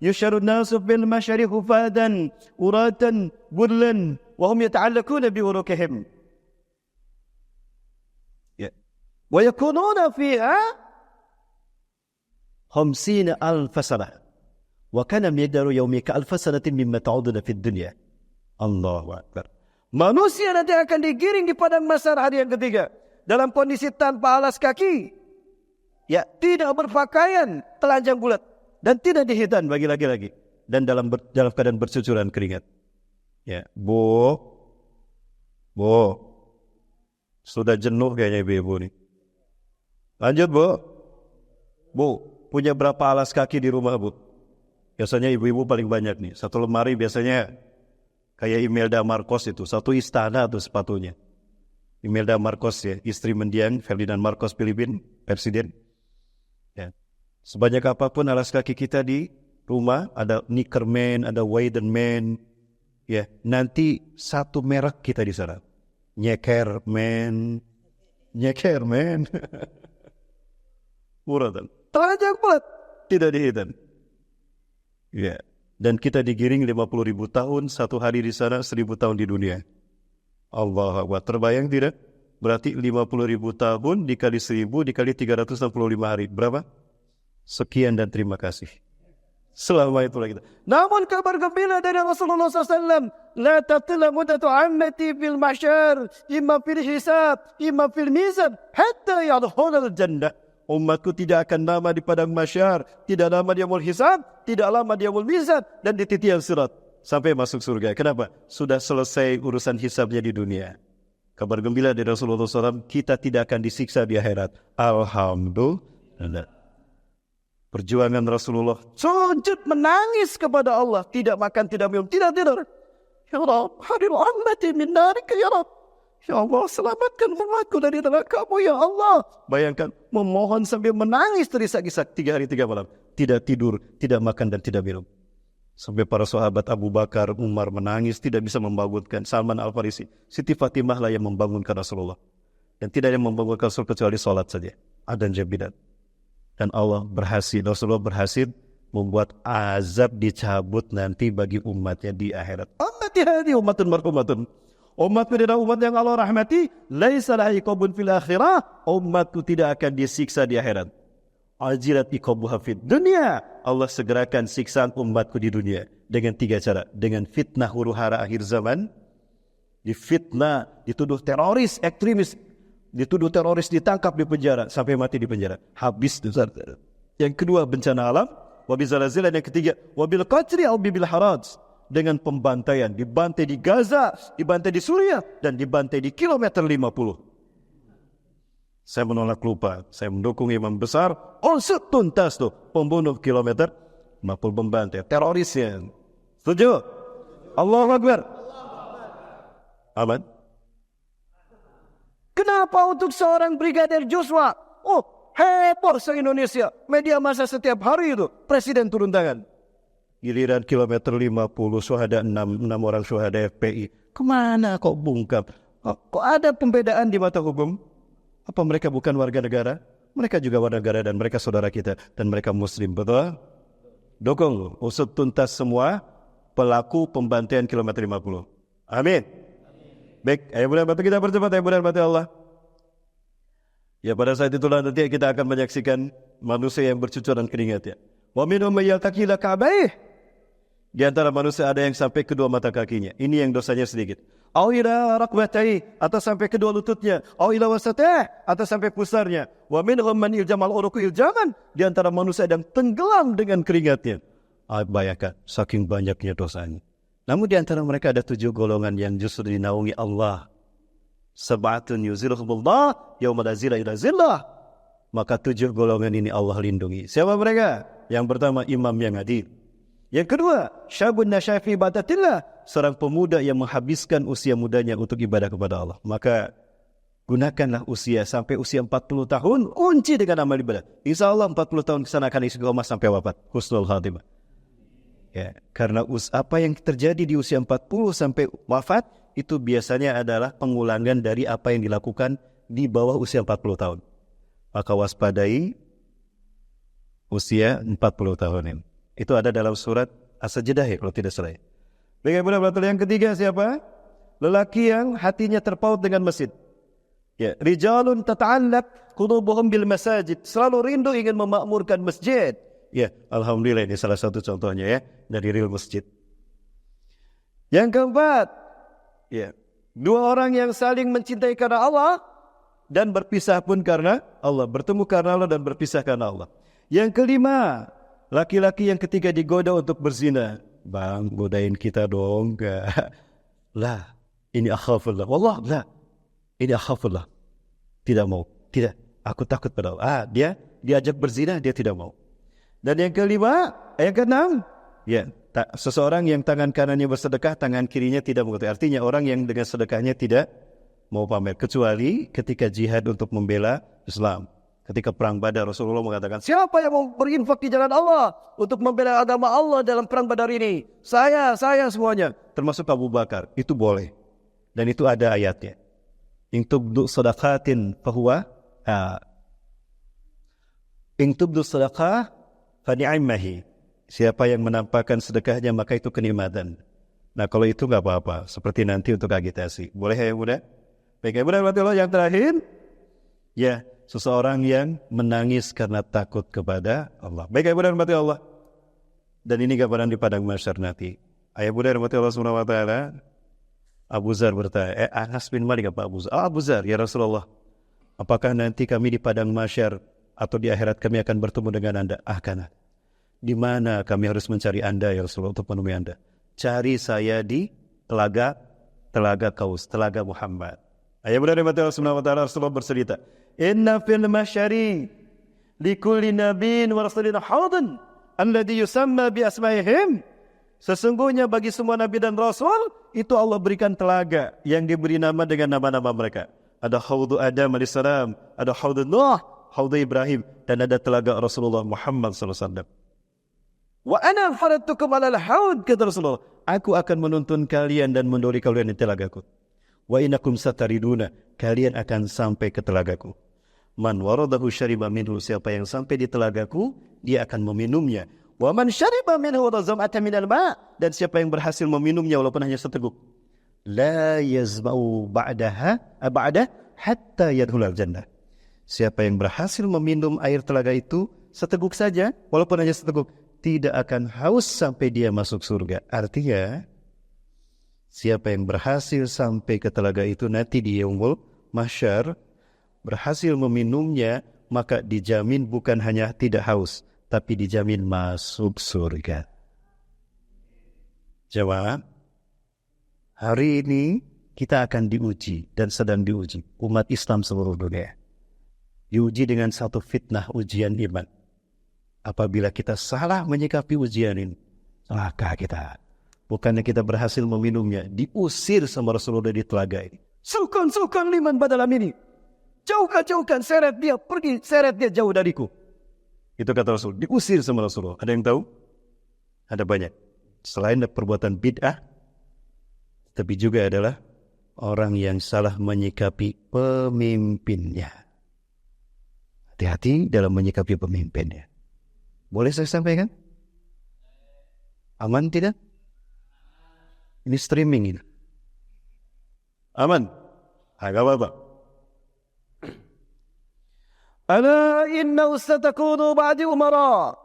Yusyarun nasu bil mahsyari hufadan, uratan, burlan, wa hum yata'allakuna bi urukihim. Wa yakununa fiha 50,000 sanah. Wa kana miqdaru yawmika 1,000 sanatin mimma ta'uduna fid dunya. Allahu Akbar. Manusia nanti akan digiring di padang mahsyar hari yang ketiga dalam kondisi tanpa alas kaki. Ya, tidak berpakaian, telanjang bulat dan tidak dihitan bagi laki-laki dan dalam keadaan bercucuran keringat. Ya, Bu. Sudah jenuh kayaknya ibu-ibu nih. Lanjut, Bu, punya berapa alas kaki di rumah, Bu? Biasanya ibu-ibu paling banyak nih. Satu lemari biasanya kayak Imelda Marcos itu. Satu istana tuh sepatunya. Imelda Marcos ya, istri mendiang Ferdinand Marcos Filipina, presiden. Ya. Sebanyak apapun alas kaki kita di rumah, ada Knickerman, ada Weidenman. Ya, nanti satu merek kita di sana. Nyekerman. Murah kan? Telanjang bulat, tidak dihitan. Ya, dan kita digiring 50.000 tahun, satu hari di sana, 1.000 tahun di dunia. Allah Akbar, terbayang tidak? Berarti 50.000 tahun dikali 1.000 dikali 365 hari. Berapa? Sekian dan terima kasih. Selama itulah kita. Namun kabar gembira dari Rasulullah SAW, la tatila mudatu ammati fil mahsyar, imma fil hisab, imma fil mizan, hatta yadkhulul jannah. Umatku tidak akan lama di padang mahsyar, tidak lama dia mau hisab, tidak lama dia mau mizan, dan di titian sirat sampai masuk surga. Kenapa? Sudah selesai urusan hisabnya di dunia. Kabar gembira dari Rasulullah SAW, kita tidak akan disiksa di akhirat. Alhamdulillah. Perjuangan Rasulullah, sujud menangis kepada Allah, tidak makan, tidak minum, tidak tidur. Ya Rabb, hadir ummati min narika ya Rabb. Ya Allah, selamatkan umatku dari neraka-Mu ya Allah. Bayangkan, memohon sambil menangis terisak-isak 3 hari 3 malam. Tidak tidur, tidak makan dan tidak minum. Sampai para sahabat Abu Bakar, Umar menangis, tidak bisa membangunkan. Salman Al-Farisi, Siti Fatimah lah yang membangunkan Rasulullah. Dan tidak yang membangunkan Rasul kecuali sholat saja. Adzan jamidat. Dan Allah berhasil, Rasulullah berhasil membuat azab dicabut nanti bagi umatnya di akhirat. Ummati hadi ummatun marhumatun. Umatku adalah umat yang Allah rahmati. Laisa laha iqabun fil akhirah. Umatku tidak akan disiksa di akhirat. Ajirat iqabuha fid dunya. Allah segerakan siksaan umatku di dunia dengan 3 cara. Dengan fitnah huru-hara akhir zaman, difitnah, dituduh teroris, ekstremis, dituduh teroris, ditangkap di penjara sampai mati di penjara. Habis itu. Yang kedua bencana alam, wabil zalzalah. Yang ketiga wabil qatri au bil haraj, dengan pembantaian, dibantai di Gaza, dibantai di Suriah, dan dibantai di kilometer 50. Saya menolak lupa, saya mendukung imam besar, usut tuntas tuh, pembunuh kilometer 50, pembantai, terorisnya. Setuju? Allahu Akbar. Aman? Kenapa untuk seorang Brigadir Joshua? Oh, heboh se-Indonesia. Media massa setiap hari itu, presiden turun tangan. Giliran kilometer 50, syuhada 6 orang syuhada FPI. Kemana kok bungkam? Kok ada pembedaan di mata hukum? Apa mereka bukan warga negara? Mereka juga warga negara dan mereka saudara kita. Dan mereka muslim, betul? Dukung, usut tuntas semua pelaku pembantaian kilometer 50. Amin. Baik, ayo mudah bantu kita bercepat, ayo mudah bantu Allah. Ya, pada saat itulah nanti kita akan menyaksikan manusia yang bercucuran keringat ya. Wa minhum may yaltaqila ka'baih. Di antara manusia ada yang sampai kedua mata kakinya. Ini yang dosanya sedikit. Au ila raqbatai, atau sampai kedua lututnya. Au ila wasatih, atau sampai pusarnya. Wa minhum man iljamal uruku iljaman. Di antara manusia yang tenggelam dengan keringatnya. Bayangkan, saking banyaknya dosanya. Namun di antara mereka ada 7 golongan yang justru dinaungi Allah. Sab'atun yuzilluhumullah yauma la zilla illa zillah. Maka 7 golongan ini Allah lindungi. Siapa mereka? Yang pertama, imam yang adil. Yang kedua, syabun nasyafi ibadatillah, seorang pemuda yang menghabiskan usia mudanya untuk ibadah kepada Allah. Maka gunakanlah usia sampai usia 40 tahun, kunci dengan amal ibadah. Insya Allah 40 tahun kesana akan istiqomah sampai wafat. Husnul khatimah. Ya, karena apa yang terjadi di usia 40 sampai wafat itu biasanya adalah pengulangan dari apa yang dilakukan di bawah usia 40 tahun. Maka waspadai usia 40 tahun ini. Itu ada dalam surat As-Sajdah ya, kalau tidak salah. Bagaimana yang ketiga siapa? Lelaki yang hatinya terpaut dengan masjid. Ya, rijalun tata'allaq qulubuhum bil masajid. Selalu rindu ingin memakmurkan masjid. Ya, alhamdulillah ini salah satu contohnya ya dari real masjid. Yang keempat, ya, dua orang yang saling mencintai karena Allah dan berpisah pun karena Allah, bertemu karena Allah dan berpisah karena Allah. Yang kelima, laki-laki yang ketika digoda untuk berzina. Bang, godain kita dong. Enggak. Lah, ini akhafullah. Wallah, lah. Ini akhafullah. Tidak mau. Tidak. Aku takut pada Allah. Dia diajak berzina, dia tidak mau. Dan yang kelima, yang keenam, ya, seseorang yang tangan kanannya bersedekah, tangan kirinya tidak mengetahui. Artinya orang yang dengan sedekahnya tidak mau pamer. Kecuali ketika jihad untuk membela Islam. Ketika perang Badar, Rasulullah mengatakan, siapa yang mau berinfak di jalan Allah untuk membela agama Allah dalam perang Badar ini? Saya semuanya. Termasuk Abu Bakar. Itu boleh. Dan itu ada ayatnya. In tubdu sadaqatin fahuwa in tubdu sadaqah fani'immahi. Siapa yang menampakkan sedekahnya maka itu kenikmatan. Nah kalau itu enggak apa-apa. Seperti nanti untuk agitasi. Boleh ya yang muda? Baik ya muda, yang terakhir. Ya, seseorang yang menangis karena takut kepada Allah. Baik ya muda, Allah. Dan ini gambaran di padang mahsyar nanti. Ayah muda, Allah Subhanahu wa taala. Abu Zar bertanya, Anas bin Malik apa Abu Zar? Abu Zar, ya Rasulullah. Apakah nanti kami di padang mahsyar atau di akhirat kami akan bertemu dengan Anda? Akan. Di mana kami harus mencari Anda ya Rasulullah untuk menemui Anda? Cari saya di telaga Kaus, telaga Muhammad. Ayat benar Allah Subhanahu wa taala, Rasulullah bercerita, "Inna fil mahsyari likulli nabiyyin wa rasulin haudan alladhi yusamma bi asma'ihim." Sesungguhnya bagi semua nabi dan rasul itu Allah berikan telaga yang diberi nama dengan nama-nama mereka. Ada Haudu Adam alaihissalam, ada Haudu Nuh, Haudu Ibrahim, dan ada telaga Rasulullah Muhammad SAW. Wa ana faradtukum alal haud, kata Rasulullah. Aku akan menuntun kalian dan mendori kalian di telagaku. Wa inakum satariduna, kalian akan sampai ke telagaku. Man waradahu syariba minhu, siapa yang sampai di telagaku, dia akan meminumnya. Wa man syariba minhu razam'atan minal ma', dan siapa yang berhasil meminumnya walaupun hanya seteguk, la yazma'u ba'da hatta yadkhulal jannah. Siapa yang berhasil meminum air telaga itu seteguk saja, walaupun hanya seteguk, tidak akan haus sampai dia masuk surga. Artinya, siapa yang berhasil sampai ke telaga itu nanti di yaumul mahsyar, berhasil meminumnya, maka dijamin bukan hanya tidak haus, tapi dijamin masuk surga. Jawab, hari ini kita akan diuji dan sedang diuji. Umat Islam seluruh dunia diuji dengan satu fitnah, ujian iman. Apabila kita salah menyikapi ujian ini, celaka kita. Bukannya kita berhasil meminumnya, diusir sama Rasulullah di telaga ini. Sukan liman badalam ini. Jauhkan, seret dia, pergi, seret dia jauh dariku. Itu kata Rasul, diusir sama Rasulullah. Ada yang tahu? Ada banyak. Selain perbuatan bid'ah, tapi juga adalah orang yang salah menyikapi pemimpinnya. Hati-hati dalam menyikapi pemimpinnya. Boleh saya sampaikan? Aman tidak? Ini streaming ini. Aman? Agak apa? Ala inna satakunu ba'di umara.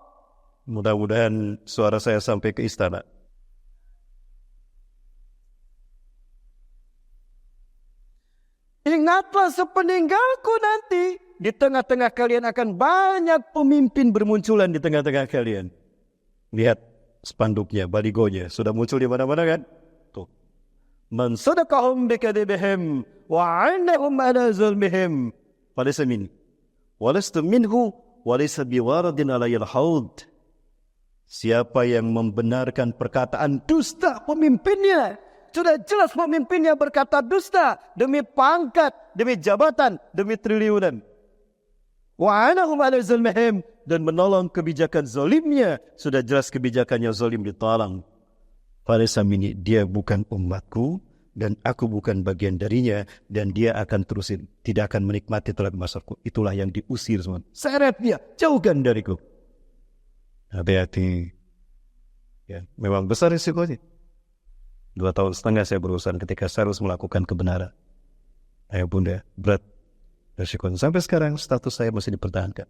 Mudah-mudahan suara saya sampai ke istana. Ingatlah sepeninggalku nanti, di tengah-tengah kalian akan banyak pemimpin bermunculan di tengah-tengah kalian. Lihat spanduknya, baligonya, sudah muncul di mana-mana kan? Tuh. Man sadaqahum bikadibihim wa 'annahum ala zulmihim. Falaysa minni. Walastu minhu walaysa biwaradin alayil haud. Siapa yang membenarkan perkataan dusta pemimpinnya, sudah jelas pemimpinnya berkata dusta demi pangkat, demi jabatan, demi triliunan. Wa anahum ala zulmihim, dan menolong kebijakan zalimnya, sudah jelas kebijakannya zalim ditolong. Falaysa minni, dia bukan umatku dan aku bukan bagian darinya, dan dia akan terusin, tidak akan menikmati telaga masarku. Itulah yang diusir semua. Seret dia, jauhkan dariku. Hati-hati. Ya, memang besar risikonya. 2,5 tahun saya berurusan ketika saya harus melakukan kebenaran. Ayah bunda, berat. Resikonya sampai sekarang status saya masih dipertahankan.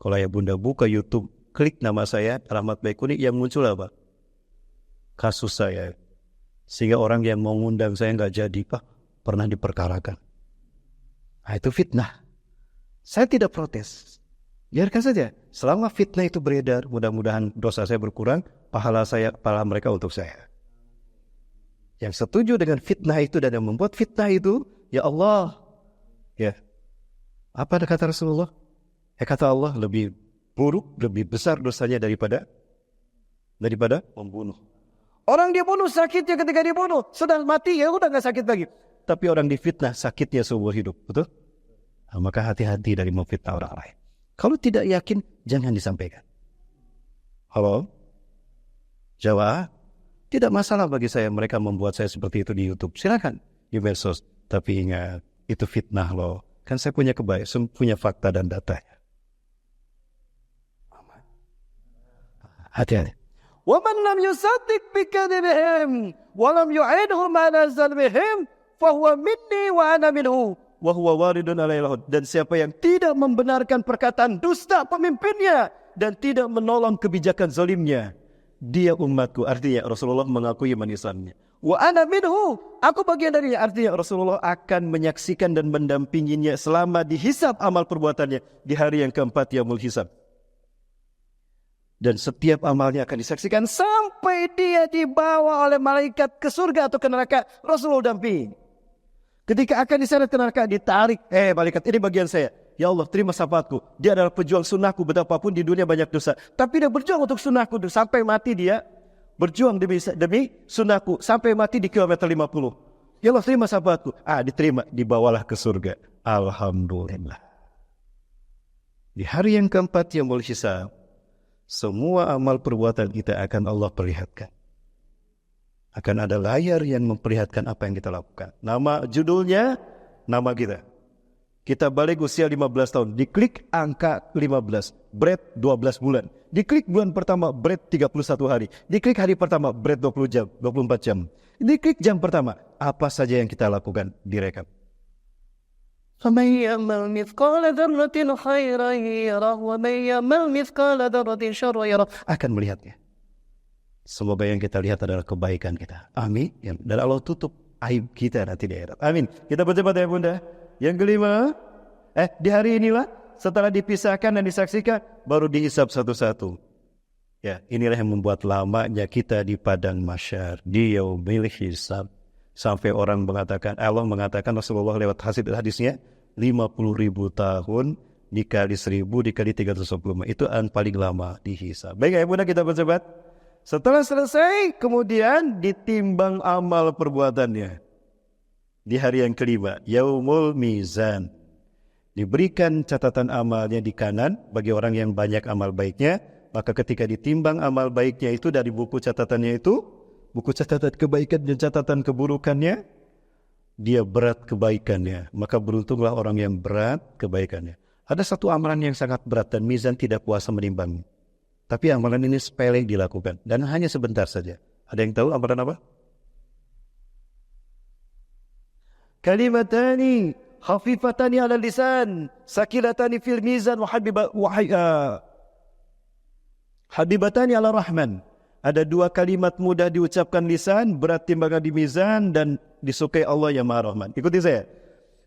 Kalau ayah bunda buka YouTube, klik nama saya Rahmat Baikuni, yang muncul apa? Kasus saya. Sehingga orang yang mau ngundang saya nggak jadi, Pak, pernah diperkarakan. Nah, itu fitnah. Saya tidak protes. Biarkan saja. Selama fitnah itu beredar, mudah-mudahan dosa saya berkurang, pahala mereka untuk saya. Yang setuju dengan fitnah itu dan yang membuat fitnah itu, ya Allah. Ya. Apa kata Rasulullah? Kata Allah, lebih buruk, lebih besar dosanya daripada membunuh. Orang dibunuh sakitnya ketika dibunuh, sudah mati ya udah nggak sakit lagi. Tapi orang difitnah sakitnya seumur hidup, betul? Nah, maka hati-hati dari memfitnah orang lain. Kalau tidak yakin, jangan disampaikan. Halo? Jawab, tidak masalah bagi saya mereka membuat saya seperti itu di YouTube. Silakan di medsos. Tapi ingat, itu fitnah loh. Kan saya punya punya fakta dan datanya. Hati-hati. وَمَنْ لَمْ يُصَدِّقْ بِكَذِبِهِمْ وَلَمْ يُعِنْهُمْ عَلَى ظَلْمِهِمْ فَهُوَ مِنِّي وَأَنَا مِنْهُ وَهُوَ وَارِدٌ عَلَيْهِ الْحَوْضِ. Dan siapa yang tidak membenarkan perkataan dusta pemimpinnya dan tidak menolong kebijakan zalimnya, dia umatku. Artinya Rasulullah mengakui iman Islamnya. Wa ana minhu, aku bagian darinya. Artinya Rasulullah akan menyaksikan dan mendampinginya selama dihisab amal perbuatannya di hari yang keempat, yaumul hisab. Dan setiap amalnya akan disaksikan sampai dia dibawa oleh malaikat ke surga atau ke neraka. Rasulullah dampingi. Ketika akan diseret ke neraka, ditarik. Malaikat, ini bagian saya. Ya Allah, terima syafaatku. Dia adalah pejuang sunnahku, betapapun di dunia banyak dosa. Tapi dia berjuang untuk sunnahku. Sampai mati dia berjuang demi sunnahku. Sampai mati di kilometer 50. Ya Allah, terima syafaatku. Diterima. Dibawalah ke surga. Alhamdulillah. Di hari yang keempat, yaumul hisab, semua amal perbuatan kita akan Allah perlihatkan. Akan ada layar yang memperlihatkan apa yang kita lakukan. Judulnya, nama kita. Kita balik usia 15 tahun. Diklik angka 15. Berat 12 bulan. Diklik bulan pertama, berat 31 hari. Diklik hari pertama, berat 20 jam, 24 jam. Diklik jam pertama, apa saja yang kita lakukan, direkam. فَمَنْ يَعْمَلْ مِثْقَالَ ذَرَّةٍ خَيْرًا يَرَهُ وَمَنْ يَعْمَلْ مِثْقَالَ ذَرَّةٍ شَرًّا يَرَهُ. Akan melihatnya. Semoga yang kita lihat adalah kebaikan kita. Amin. Dan Allah tutup aib kita nanti di akhirat. Amin. Kita bercepat ya bunda. Yang kelima, di hari inilah setelah dipisahkan dan disaksikan, baru dihisab satu-satu. Ya, inilah yang membuat lamanya kita di padang mahsyar, di yaumil hisab. Sampai orang mengatakan, Allah mengatakan, Rasulullah lewat hadisnya, 50.000 tahun dikali 1.000 dikali 365. Itu paling lama dihisab. Baik ya bunda, kita bercepat. Setelah selesai, kemudian ditimbang amal perbuatannya. Di hari yang kelima, yaumul mizan. Diberikan catatan amalnya di kanan bagi orang yang banyak amal baiknya. Maka ketika ditimbang amal baiknya itu dari buku catatannya itu, buku catatan kebaikan dan catatan keburukannya, dia berat kebaikannya. Maka beruntunglah orang yang berat kebaikannya. Ada satu amalan yang sangat berat dan mizan tidak kuasa menimbangnya. Tapi amalan ini sepele dilakukan dan hanya sebentar saja. Ada yang tahu amalan apa? Kalimatani khafifatani ala lisan, sakilatani fil mizan habibatani ala rahman. Ada dua kalimat mudah diucapkan lisan, berat timbangan di mizan dan disukai Allah yang Maha Rahman. Ikuti saya.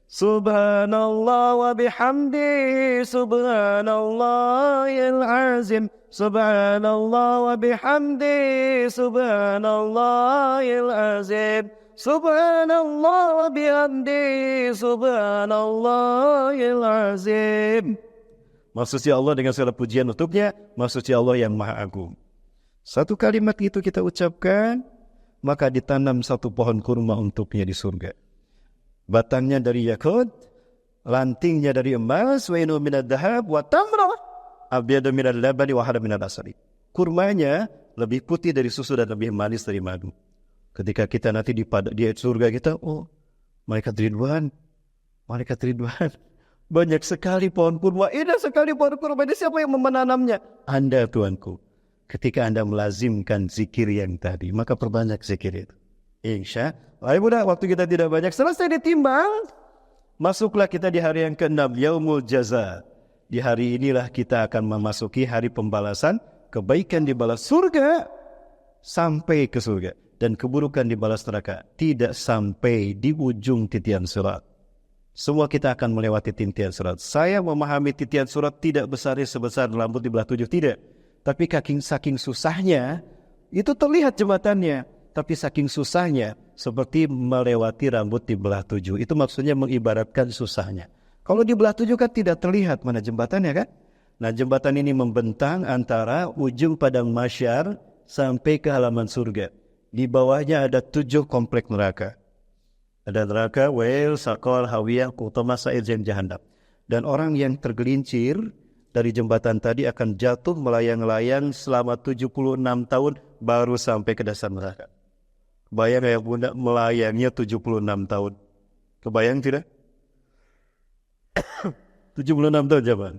Subhanallah wa bihamdi, subhanallahil azim, subhanallah wa bihamdi, subhanallahil azim, subhanallah wa bihamdi, subhanallahil azim. Maksudnya Allah dengan segala pujian untuknya, maksudnya Allah yang Maha Agung. Satu kalimat itu kita ucapkan, maka ditanam satu pohon kurma untuknya di surga. Batangnya dari yakut, lantingnya dari emas, wa inu minad dahab, wa tamra abyadu minal labani wa hada minal asali. Kurmanya lebih putih dari susu dan lebih manis dari madu. Ketika kita nanti di surga kita, malaikat Ridwan. Banyak sekali pohon kurma, indah sekali pohon kurma. Ini siapa yang menanamnya? Anda Tuanku. Ketika Anda melazimkan zikir yang tadi, maka perbanyak zikir itu. Insya Allah. Mudah, waktu kita tidak banyak. Selesai ditimbang, Masuklah kita di hari yang ke-6, Yaumul Jaza. Di hari inilah kita akan memasuki hari pembalasan, kebaikan dibalas surga sampai ke surga, dan keburukan dibalas neraka, tidak sampai di ujung titian surat. Semua kita akan melewati titian surat. Saya memahami titian surat tidak besarnya sebesar rambut di belah 7, tidak. Tapi saking susahnya, itu terlihat jembatannya. Tapi saking susahnya, seperti melewati rambut di belah 7. Itu maksudnya mengibaratkan susahnya. Kalau di belah 7 kan tidak terlihat mana jembatannya kan? Nah, jembatan ini membentang antara ujung padang mahsyar sampai ke halaman surga. Di bawahnya ada 7 komplek neraka. Ada neraka, Wail, Sakor, Hawiyah, Qutama, Sa'ir, dan Jahannam. Dan orang yang tergelincir dari jembatan tadi akan jatuh melayang-layang selama 76 tahun baru sampai ke dasar neraka. Kebayang ya bunda, melayangnya 76 tahun. Kebayang tidak? 76 tahun zaman.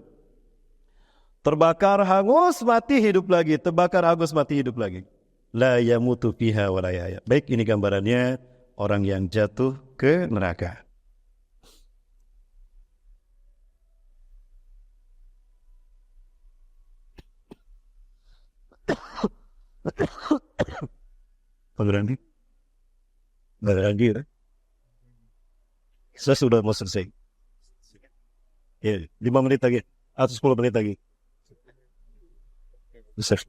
Terbakar, hangus, mati, hidup lagi. Terbakar, hangus, mati, hidup lagi. La yamutu fiha wa la yahya. Baik, ini gambarannya orang yang jatuh ke neraka. Beneran lagi ya? Saya sudah mau selesai. Ya, 5 menit lagi atau 10 menit lagi. Besar.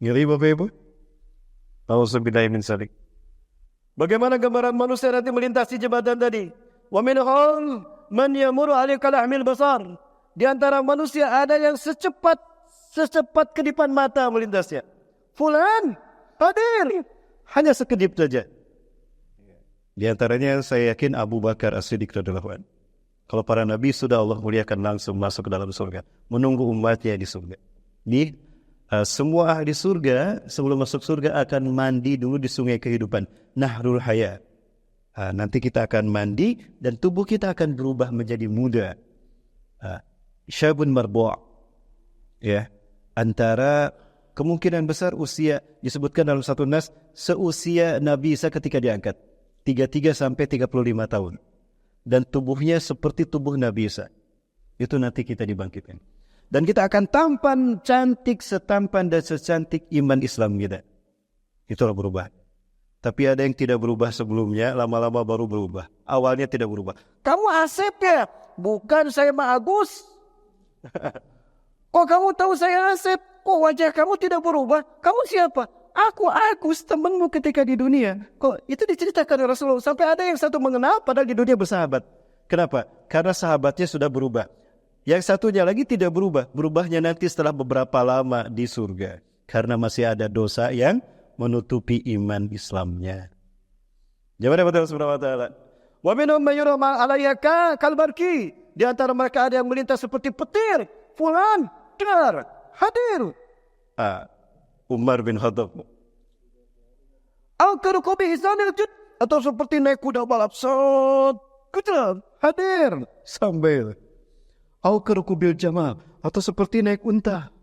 Ngeri Bapak Ibu? Auzubillahi min dzalik. Bagaimana gambaran manusia nanti melintasi jembatan tadi? Wa minhum man yamuru 'ala kalahmil basar. Di antara manusia ada yang secepat kedipan mata melintasnya. Fulan, hadir. Hanya sekedip saja. Di antaranya saya yakin Abu Bakar As-Siddiq radhiyallahu anhu. Kalau para nabi sudah Allah muliakan langsung masuk ke dalam surga, menunggu umatnya di surga. Semua ahli surga sebelum masuk surga akan mandi dulu di sungai kehidupan, Nahrul Haya. Nanti kita akan mandi dan tubuh kita akan berubah menjadi muda. Syabun marbu'. Ya, antara kemungkinan besar usia disebutkan dalam satu nas seusia Nabi Isa ketika diangkat, 33 sampai 35 tahun. Dan tubuhnya seperti tubuh Nabi Isa. Itu nanti kita dibangkitkan. Dan kita akan tampan cantik setampan dan secantik iman Islam kita. Itulah berubah. Tapi ada yang tidak berubah sebelumnya, lama-lama baru berubah. Awalnya tidak berubah. Kamu Asep ya? Bukan, saya Mak Agus. Kok kamu tahu saya Asep? Kok wajah kamu tidak berubah? Kamu siapa? Aku Agus, temanmu ketika di dunia. Kok itu diceritakan oleh Rasulullah. Sampai ada yang satu mengenal padahal di dunia bersahabat. Kenapa? Karena sahabatnya sudah berubah. Yang satunya lagi tidak berubah. Berubahnya nanti setelah beberapa lama di surga. Karena masih ada dosa yang menutupi iman Islamnya. Jawabnya betul subhanahu wa ta'ala. Wa minhum man yurma 'alayya kalbarki. Di antara mereka ada yang melintas seperti petir. Fulan, dengar, hadir. Umar bin Khattab. Al-Karukubi Izanil Jud. Atau seperti naik kuda balap. Kejar, hadir. Sambil. Al-Karukubil Jamal. Atau seperti naik unta.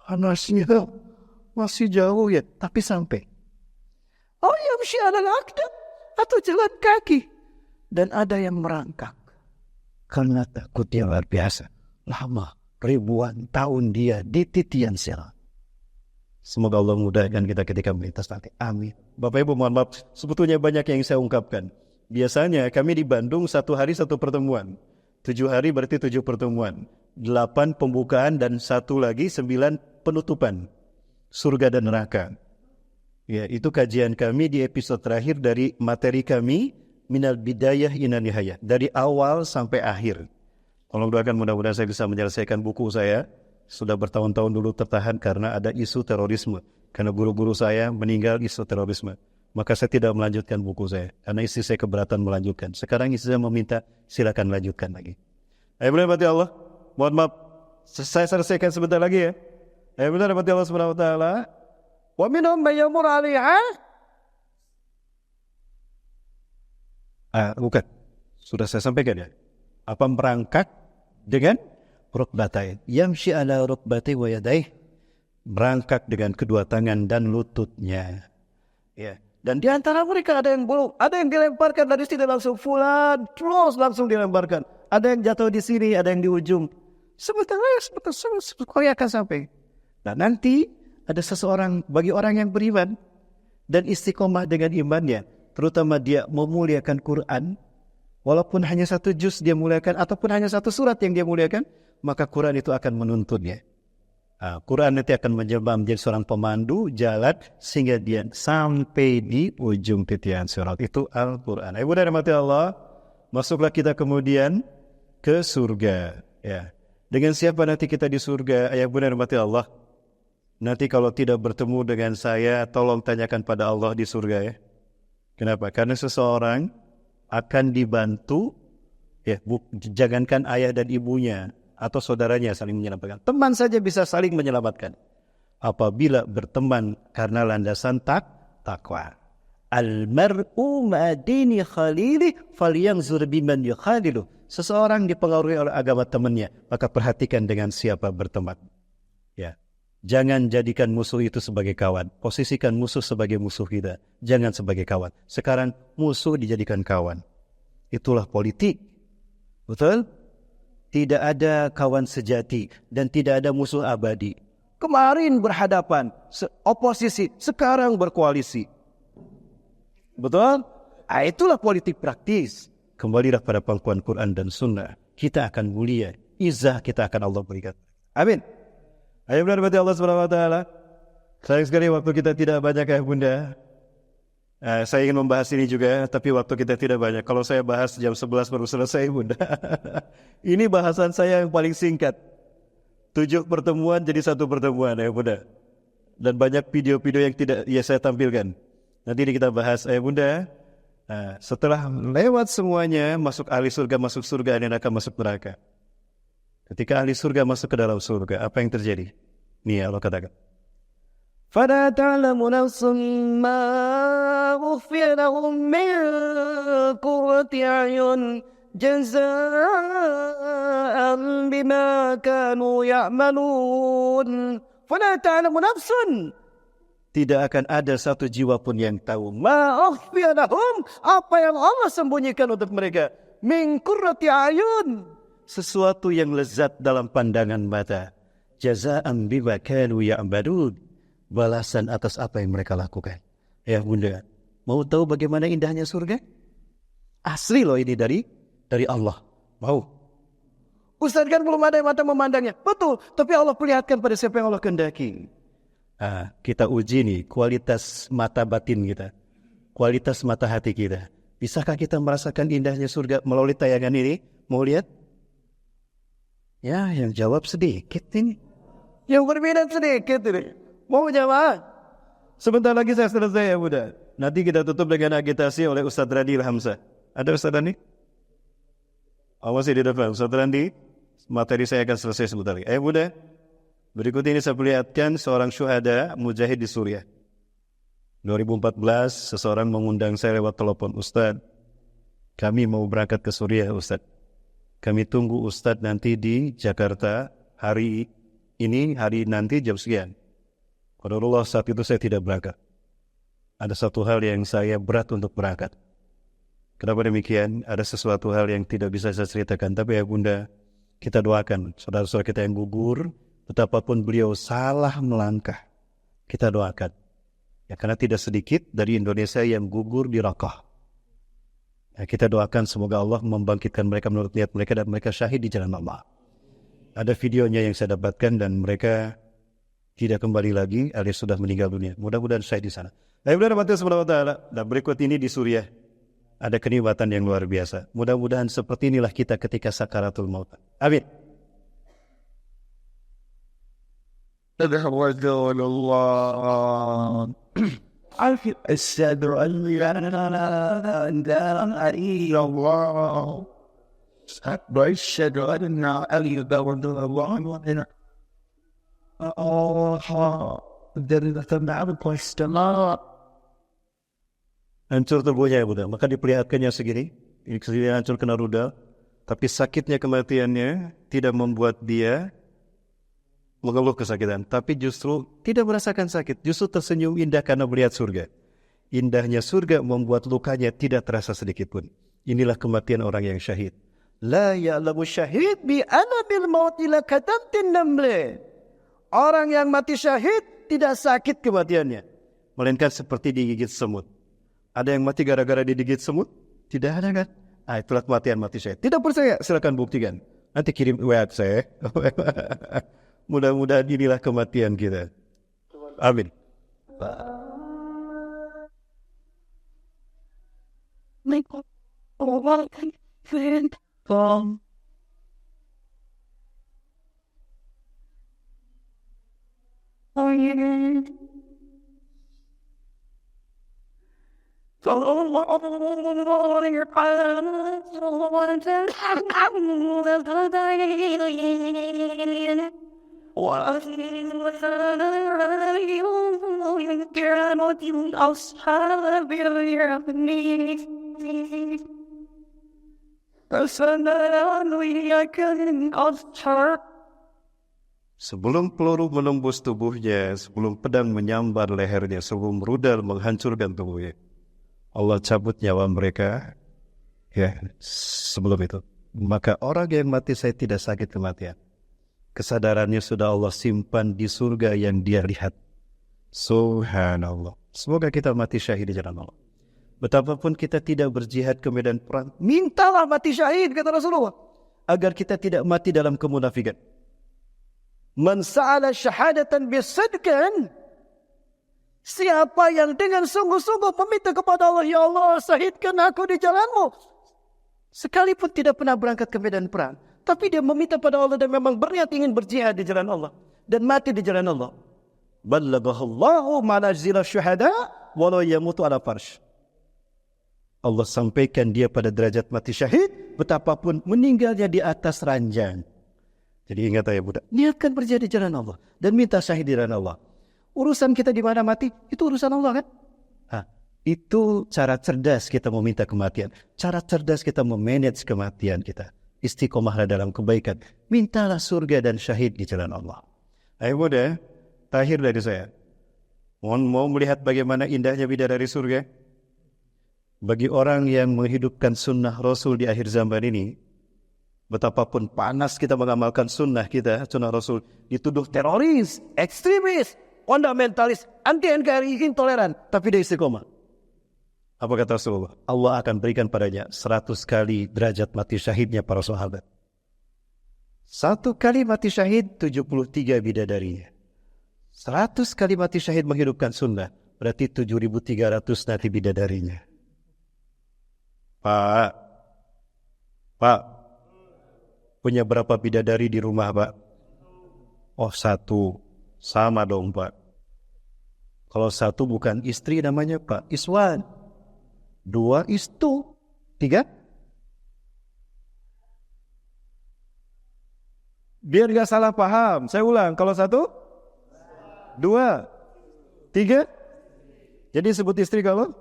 Panasnya masih jauh ya, tapi sampai. Yamshi 'alal aqdam. Atau jalan kaki. Dan ada yang merangkak. Karena takutnya luar biasa. Lama. Ribuan tahun dia di titian sirat. Semoga Allah mudahkan kita ketika melintas nanti. Amin. Bapak Ibu mohon maaf, sebetulnya banyak yang saya ungkapkan. Biasanya kami di Bandung 1 hari 1 pertemuan. 7 hari berarti 7 pertemuan. 8 pembukaan dan 1 lagi 9 penutupan. Surga dan neraka. Ya, itu kajian kami di episode terakhir dari materi kami Minal Bidayah ila Nihayah. Dari awal sampai akhir. Tolong doakan mudah-mudahan saya bisa menyelesaikan buku saya. Sudah bertahun-tahun dulu tertahan karena ada isu terorisme. Karena guru-guru saya meninggal isu terorisme. maka saya tidak melanjutkan buku saya. Karena istri saya keberatan melanjutkan. Sekarang istri saya meminta, silakan lanjutkan lagi. Alhamdulillah Allah. Mohon maaf, saya selesaikan sebentar lagi ya. Alhamdulillah Allah Subhanahu wa taala. Wa minhum may yamur 'alaiha. Bukan. Sudah saya sampaikan ya. Apa merangkak dengan rukbatai. Yamshi ala rukbatai wa yadaih. Merangkak dengan kedua tangan dan lututnya. Ya. Dan di antara mereka ada yang dilemparkan dari sini langsung fulan, terus langsung dilemparkan. Ada yang jatuh di sini, ada yang di ujung. Sebentar akan sampai. Nah nanti ada seseorang bagi orang yang beriman dan istiqomah dengan imannya, terutama dia memuliakan Quran, walaupun hanya satu juz dia muliakan ataupun hanya satu surat yang dia muliakan, maka Quran itu akan menuntunnya. Quran nanti akan menjelma menjadi seorang pemandu jalan sehingga dia sampai di ujung titian surat. Itu Al-Quran. Ibu dan rahmati Allah, masuklah kita kemudian ke surga. Ya. Dengan siapa nanti kita di surga? Ayah bunda rahmati Allah. Nanti kalau tidak bertemu dengan saya, tolong tanyakan pada Allah di surga ya. Kenapa? Karena seseorang akan dibantu, ya, jangankan ayah dan ibunya atau saudaranya saling menyelamatkan. Teman saja bisa saling menyelamatkan. Apabila berteman karena landasan takwa. Al-mar'u ma'adini khalili falyanzur biman yukhalilu. Seseorang dipengaruhi oleh agama temannya, maka perhatikan dengan siapa berteman. Ya. Jangan jadikan musuh itu sebagai kawan. Posisikan musuh sebagai musuh kita. Jangan sebagai kawan. Sekarang musuh dijadikan kawan. Itulah politik. Betul? Tidak ada kawan sejati dan tidak ada musuh abadi. Kemarin berhadapan, oposisi, sekarang berkoalisi. Betul? Itulah politik praktis. Kembalilah pada pangkuan Quran dan Sunnah. Kita akan mulia. Izzah kita akan Allah berikan. Amin. Ayo benar berarti Allah SWT. Sayang sekali waktu kita tidak banyak ya bunda. Saya ingin membahas ini juga, tapi waktu kita tidak banyak. Kalau saya bahas jam 11 baru selesai bunda. Ini bahasan saya yang paling singkat. 7 pertemuan jadi 1 pertemuan ya bunda. Dan banyak video-video yang tidak saya tampilkan. Nanti ini kita bahas ya bunda. Setelah lewat semuanya, masuk ahli surga, masuk surga, dan akan masuk neraka. Ketika ahli surga masuk ke dalam surga, apa yang terjadi? Nih Allah katakan. فَلَا تَعْلَمُ نَفْسٌ مَا أُخْفِيَ لَهُم مِّن قُرَّةِ أَعْيُنٍ جَزَاءً بِمَا كَانُوا يَعْمَلُونَ فَلَا تَعْلَمُ نَفْسٌ. Tidak akan ada satu jiwa pun yang tahu. مَا أُخْفِيَ لَهُم, apa yang Allah sembunyikan untuk mereka. مِن قُرَّةِ أَعْيُنٍ, sesuatu yang lezat dalam pandangan mata. Jazaan bima kanu ya'malun, balasan atas apa yang mereka lakukan. Ya bunda, mau tahu bagaimana indahnya surga? Asli loh ini dari Allah. Mau? Ustaz kan belum ada mata memandangnya. Betul, tapi Allah perlihatkan pada siapa yang Allah kehendaki. Kita uji nih kualitas mata batin kita, kualitas mata hati kita. Bisakah kita merasakan indahnya surga melalui tayangan ini? Mau lihat? Ya, yang jawab sedikit ini. Yang berbeda sedikit ini. Mau jawab? Sebentar lagi saya selesai ya Bunda. Nanti kita tutup dengan agitasi oleh Ustadz Randi Hamzah. Ada Ustadz Randi? Oh, masih di depan. Ustadz Randi, materi saya akan selesai sebentar lagi. Bunda, berikut ini saya perlihatkan seorang syuhada mujahid di Suriah. 2014 seseorang mengundang saya lewat telepon, Ustadz, kami mau berangkat ke Suriah Ustadz. Kami tunggu Ustadz nanti di Jakarta hari ini, hari nanti jam sekian. Qadarullah saat itu saya tidak berangkat. Ada satu hal yang saya berat untuk berangkat. Kenapa demikian? Ada sesuatu hal yang tidak bisa saya ceritakan. Tapi ya Bunda, kita doakan saudara-saudara kita yang gugur, betapapun beliau salah melangkah, kita doakan. Ya, karena tidak sedikit dari Indonesia yang gugur di Raqqa. Ya, kita doakan semoga Allah membangkitkan mereka menurut niat mereka dan mereka syahid di jalan Allah. Ada videonya yang saya dapatkan dan mereka tidak kembali lagi alias sudah meninggal dunia. Mudah-mudahan syahid di sana. Dan berikut ini di Suriah ada kenikmatan yang luar biasa. Mudah-mudahan seperti inilah kita ketika sakaratul maut. Amin. أشهد أن لا إله إلا الله وأشهد أن علي بن الله dari tentang Islam. Hancur tubuhnya ya Buddha. Maka diperlihatkannya segini. Ini segini hancur kena rudal. Tapi sakitnya kematiannya tidak membuat dia mengeluh kesakitan. Tapi justru tidak merasakan sakit. Justru tersenyum indah karena melihat surga. Indahnya surga membuat lukanya tidak terasa sedikit pun. Inilah kematian orang yang syahid. La ya'lamu syahid bi alamil maut ila katamtin namle. Orang yang mati syahid tidak sakit kematiannya, melainkan seperti digigit semut. Ada yang mati gara-gara digigit semut? Tidak ada kan? Itulah kematian mati syahid. Tidak percaya? Silakan buktikan. Nanti kirim WA saya. Mudah-mudahan inilah kematian kita. Amin. Sebelum peluru menembus tubuhnya, sebelum pedang menyambar lehernya, sebelum rudal menghancurkan tubuhnya, Allah cabut nyawa mereka. Ya, sebelum itu. Maka orang yang mati saya tidak sakit kematian. Kesadarannya sudah Allah simpan di surga yang dia lihat. Subhanallah. Semoga kita mati syahid di jalan Allah. Betapapun kita tidak berjihad ke medan perang, mintalah mati syahid, kata Rasulullah, agar kita tidak mati dalam kemunafikan. Man sa'ala syahadatan bisidqin, siapa yang dengan sungguh-sungguh meminta kepada Allah, ya Allah, syahidkan aku di jalanmu, sekalipun tidak pernah berangkat ke medan perang, tapi dia meminta pada Allah dan memang berniat ingin berjihad di jalan Allah dan mati di jalan Allah, ballaghahu manazil syuhada walau yamutu ala farsh. Allah sampaikan dia pada derajat mati syahid, betapapun meninggalnya di atas ranjang. Jadi ingat ya Buddha, niatkan berjihad di jalan Allah dan minta syahid di jalan Allah. Urusan kita di mana mati, itu urusan Allah kan? Itu cara cerdas kita meminta kematian. Cara cerdas kita memanage kematian kita. Istiqomahlah dalam kebaikan. Mintalah surga dan syahid di jalan Allah. Ayo Buddha, terakhir dari saya. Mau melihat bagaimana indahnya bidadari surga? Bagi orang yang menghidupkan sunnah Rasul di akhir zaman ini, betapapun panas kita mengamalkan sunnah kita, sunnah Rasul, dituduh teroris, ekstremis, fundamentalis, anti-NKRI, intoleran, tapi dia istiqomah. Apa kata Rasulullah? Allah akan berikan padanya 100 kali derajat mati syahidnya para sahabat. 1 kali mati syahid, 73 bidadarinya. 100 kali mati syahid menghidupkan sunnah, berarti 7.300 nanti bidadarinya. Pak, punya berapa bidadari di rumah, Pak? Oh, 1. Sama dong, Pak. Kalau 1 bukan istri namanya, Pak, iswan. 2 istu. 3. Biar gak salah paham, saya ulang. Kalau 1, 2, 3. Jadi sebut istri kalau?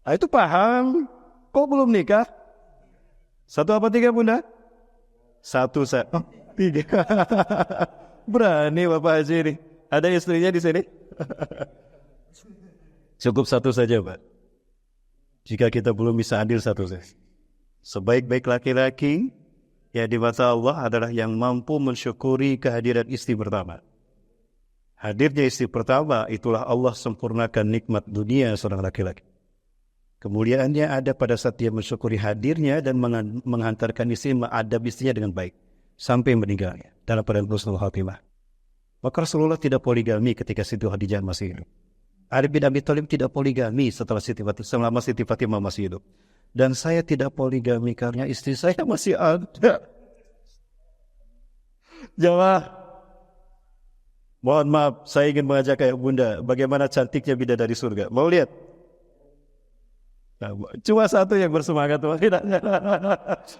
Itu paham. Kok belum nikah? 1 apa 3, Bunda? 1 saya. 3. Berani Bapak Haji ini. Ada istrinya di sini? Cukup 1 saja, Pak. Jika kita belum bisa adil 1 saja. Sebaik-baik laki-laki ya di mata Allah adalah yang mampu mensyukuri kehadiran istri pertama. Hadirnya istri pertama itulah Allah sempurnakan nikmat dunia seorang laki-laki. Kemuliaannya ada pada saat dia mensyukuri hadirnya dan menghantarkan istri, mengadab istrinya dengan baik sampai meninggalnya dalam keadaan husnul khatimah. Maka Rasulullah tidak poligami ketika Siti Khadijah masih hidup. Ali bin Abi Thalib tidak poligami selama Siti Fatimah masih hidup. Dan saya tidak poligami karena istri saya masih ada. Jamaah, Mohon maaf, saya ingin mengajak ayah bunda bagaimana cantiknya bidadari surga. Mau lihat? Nah, cuma satu yang bersemangat.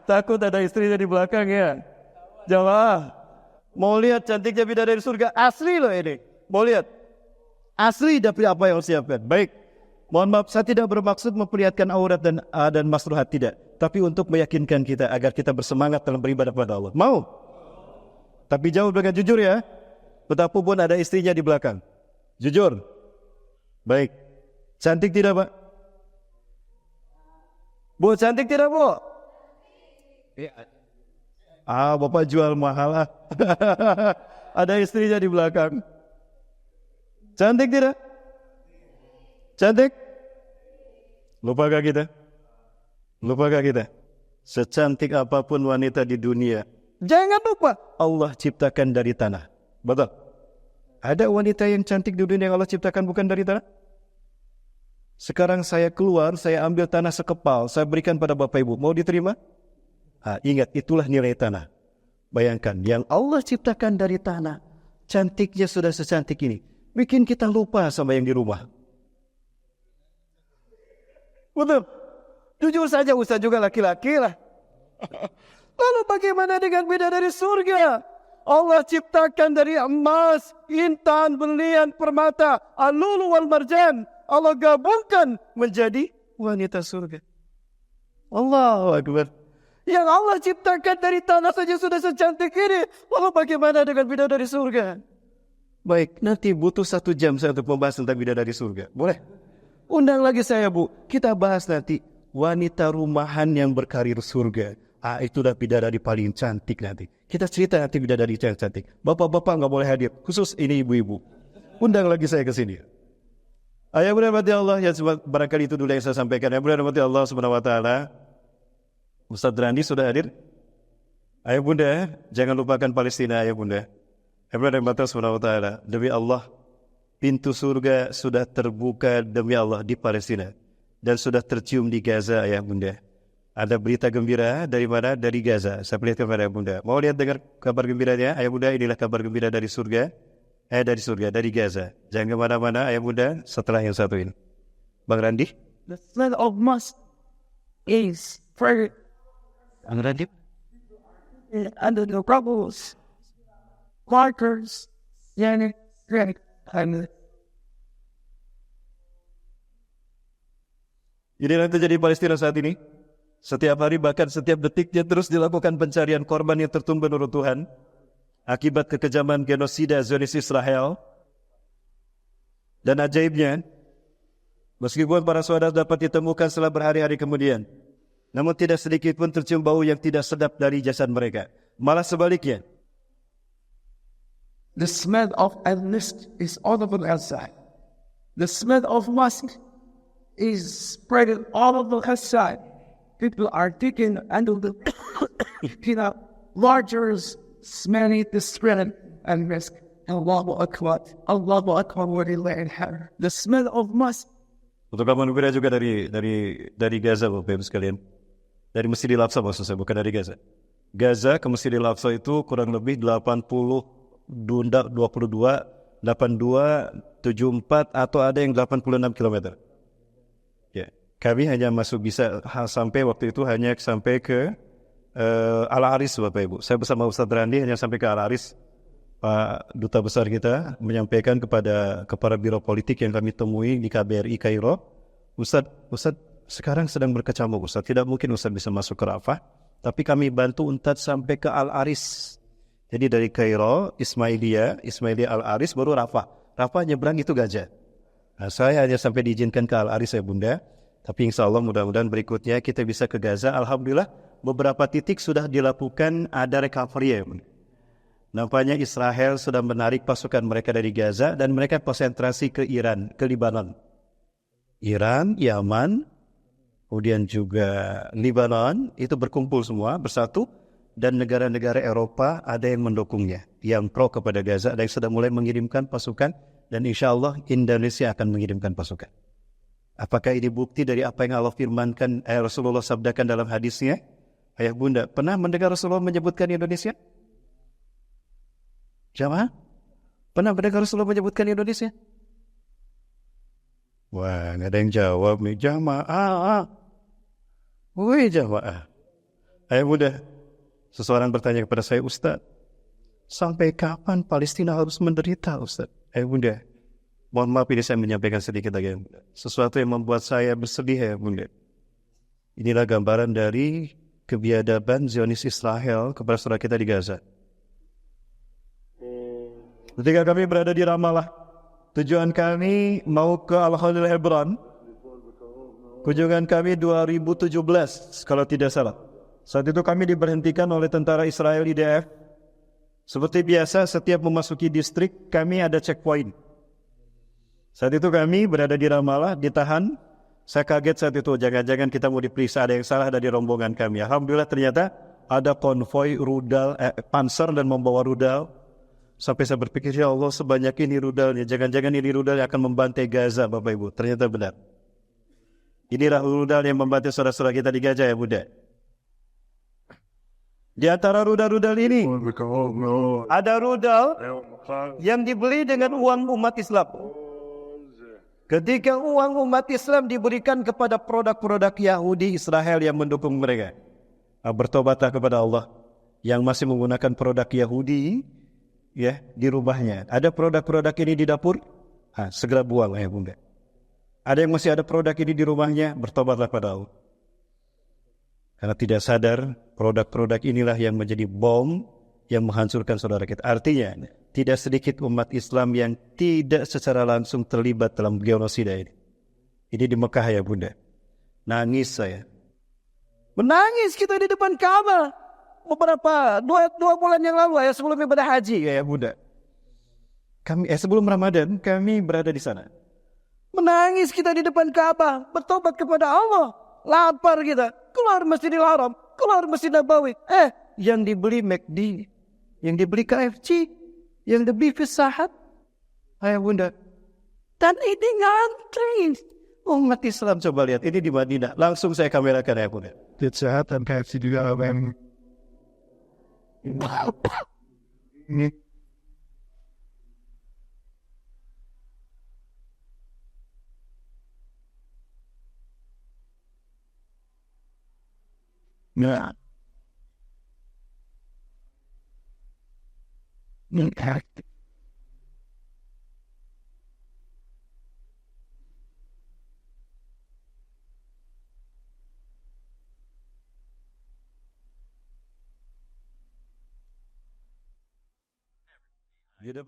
Takut ada istrinya di belakang ya. Jawab. Mau lihat cantiknya bidadari surga? Asli loh ini. Mau lihat? Asli dari apa yang siapkan. Baik. Mohon maaf, saya tidak bermaksud memperlihatkan aurat dan masruhat, tidak. Tapi untuk meyakinkan kita agar kita bersemangat dalam beribadah kepada Allah. Mau? Tapi jawab dengan jujur ya. Betapapun ada istrinya di belakang. Jujur. Baik. Cantik tidak, Pak? Bu, cantik tidak, Bu? Ya. Bapak jual mahal lah. Ada istrinya di belakang. Cantik tidak? Cantik? Lupakah kita? Lupakah kita? Secantik apapun wanita di dunia, jangan lupa Allah ciptakan dari tanah. Betul? Ada wanita yang cantik di dunia yang Allah ciptakan bukan dari tanah? Sekarang saya keluar, saya ambil tanah sekepal, saya berikan pada Bapak Ibu. Mau diterima? Ingat, itulah nilai tanah. Bayangkan, yang Allah ciptakan dari tanah, cantiknya sudah secantik ini. Bikin kita lupa sama yang di rumah. Betul? Jujur saja, Ustaz juga laki-laki lah. Lalu bagaimana dengan bidadari surga? Allah ciptakan dari emas, intan, berlian, permata, al-lulu wal marjan. Allah gabungkan menjadi wanita surga. Allahu Akbar. Yang Allah ciptakan dari tanah saja sudah secantik ini. Lalu bagaimana dengan bidadari surga? Baik, nanti butuh 1 jam saya untuk membahas tentang bidadari surga. Boleh? Undang lagi saya, Bu. Kita bahas nanti wanita rumahan yang berkarir surga. Itulah bidadari paling cantik nanti. Kita cerita nanti bidadari yang cantik. Bapak-bapak nggak boleh hadir. Khusus ini ibu-ibu. Undang lagi saya ke sini. Ayah bunda rahmati Allah, ya barangkali itu dulu yang saya sampaikan. Ayah bunda rahmati Allah subhanahu wa ta'ala. Ustaz Randi sudah hadir? Ayah bunda, jangan lupakan Palestina ayah bunda. Ayah bunda rahmati Allah subhanahu wa ta'ala. Demi Allah, pintu surga sudah terbuka demi Allah di Palestina. Dan sudah tercium di Gaza ayah bunda. Ada berita gembira dari mana? Dari Gaza. Saya perlihatkan kepada ayah bunda. Mau lihat dengar kabar gembiranya? Ayah bunda, inilah kabar gembira dari surga. Dari surga, dari Gaza. Jangan kemana-mana ayah bunda setelah yang satu ini. Bang Randi? The smell of musk is fragrant. Bang Randi? Under the rubbles, markers, yani, and Ini yang terjadi di Palestina saat ini. Setiap hari bahkan setiap detiknya terus dilakukan pencarian korban yang tertumbur neruntuhan akibat kekejaman genosida Zionis Israel. Dan ajaibnya, meskipun para saudara dapat ditemukan setelah berhari-hari kemudian, namun tidak sedikit pun tercium bau yang tidak sedap dari jasad mereka. Malah sebaliknya. the smell of mist is audible outside. The smell of musk is spreading all over outside. People are digging under the larger smelling the spread and risk. Allahu Akbar. Allahu Akbar wa lillahi alhamd. The smell of musk. Untuk kamu gembira juga dari Gaza Bapak Ibu sekalian. Dari Masjidil Aqsa maksud saya, bukan dari Gaza. Gaza ke Masjidil Aqsa itu kurang lebih 82, 82, 74 atau ada yang 86 km. Ya, kami hanya masuk bisa sampai waktu itu hanya sampai ke Al-Aris Bapak Ibu. Saya bersama Ustaz Randi hanya sampai ke Al-Aris. Pak Duta Besar kita menyampaikan kepada kepala biro politik yang kami temui di KBRI Kairo, Ustaz sekarang sedang berkecamuk Ustaz, tidak mungkin Ustaz bisa masuk ke Rafah, tapi kami bantu Ustaz sampai ke Al-Aris. Jadi dari Kairo, Ismailia Al-Aris, baru Rafah. Rafah nyebrang itu Gaza. Nah, saya hanya sampai diizinkan ke Al-Aris ya bunda, tapi insya Allah mudah-mudahan berikutnya kita bisa ke Gaza. Alhamdulillah beberapa titik sudah dilakukan ada recovery ya bunda. Nampaknya Israel sudah menarik pasukan mereka dari Gaza dan mereka konsentrasi ke Iran, ke Libanon. Iran, Yaman, kemudian juga Libanon, itu berkumpul semua, bersatu. Dan negara-negara Eropa ada yang mendukungnya, yang pro kepada Gaza, ada yang sudah mulai mengirimkan pasukan. Dan insya Allah Indonesia akan mengirimkan pasukan. Apakah ini bukti dari apa yang Allah firmankan, Rasulullah sabdakan dalam hadisnya? Ayah bunda, pernah mendengar Rasulullah menyebutkan Indonesia? Jamaah? Pernah mendengar Rasulullah menyebutkan Indonesia? Wah, nggak ada yang jawab nih. Jamaah. Woi jamaah. Ayo mudah. Seseorang bertanya kepada saya, Ustaz, sampai kapan Palestina harus menderita, Ustaz? Ayo mudah. Mohon maaf ini saya menyampaikan sedikit lagi. Sesuatu yang membuat saya bersedih ya bunda. Inilah gambaran dari kebiadaban Zionis Israel kepada saudara kita di Gaza. Ketika kami berada di Ramallah, tujuan kami mau ke Al-Khalil Hebron. Kunjungan kami 2017 kalau tidak salah. Saat itu kami diberhentikan oleh tentara Israel IDF. Seperti biasa setiap memasuki distrik kami ada checkpoint. Saat itu kami berada di Ramallah, ditahan. Saya kaget saat itu, jangan-jangan kita mau diperiksa, ada yang salah dari rombongan kami. Alhamdulillah ternyata ada konvoi rudal, panser dan membawa rudal. Sampai saya berpikir, ya Allah sebanyak ini rudalnya, jangan-jangan ini rudal yang akan membantai Gaza Bapak Ibu. Ternyata benar. Inilah rudal yang membantai saudara-saudara kita di Gaza ya Bunda. Di antara rudal-rudal ini, ada rudal yang dibeli dengan uang umat Islam. Ketika uang umat Islam diberikan kepada produk-produk Yahudi Israel yang mendukung mereka, bertobatlah kepada Allah. Yang masih menggunakan produk Yahudi, ya di rumahnya. Ada produk-produk ini di dapur, segera buang ya bunda. Ada yang masih ada produk ini di rumahnya, bertobatlah kepada Allah. Karena tidak sadar produk-produk inilah yang menjadi bom yang menghancurkan saudara kita. Artinya tidak sedikit umat Islam yang tidak secara langsung terlibat dalam genosida ini. Ini di Mekah ya bunda. Nangis saya. Menangis kita di depan Ka'bah. Beberapa dua bulan yang lalu ya sebelum ibadah haji ya bunda. Kami sebelum Ramadan kami berada di sana. Menangis kita di depan Ka'bah, bertobat kepada Allah. Lapar kita, keluar Masjidil Haram, keluar Masjid Nabawi. Yang dibeli McD, yang dibeli KFC, yang dibeli Pizza Hut. Ayah bunda. Dan ini ngantri. Umat Islam coba lihat, ini di Madinah. Langsung saya kamerakan ayah bunda. Pizza Hut dan KFC juga yang ini nah impact Di depan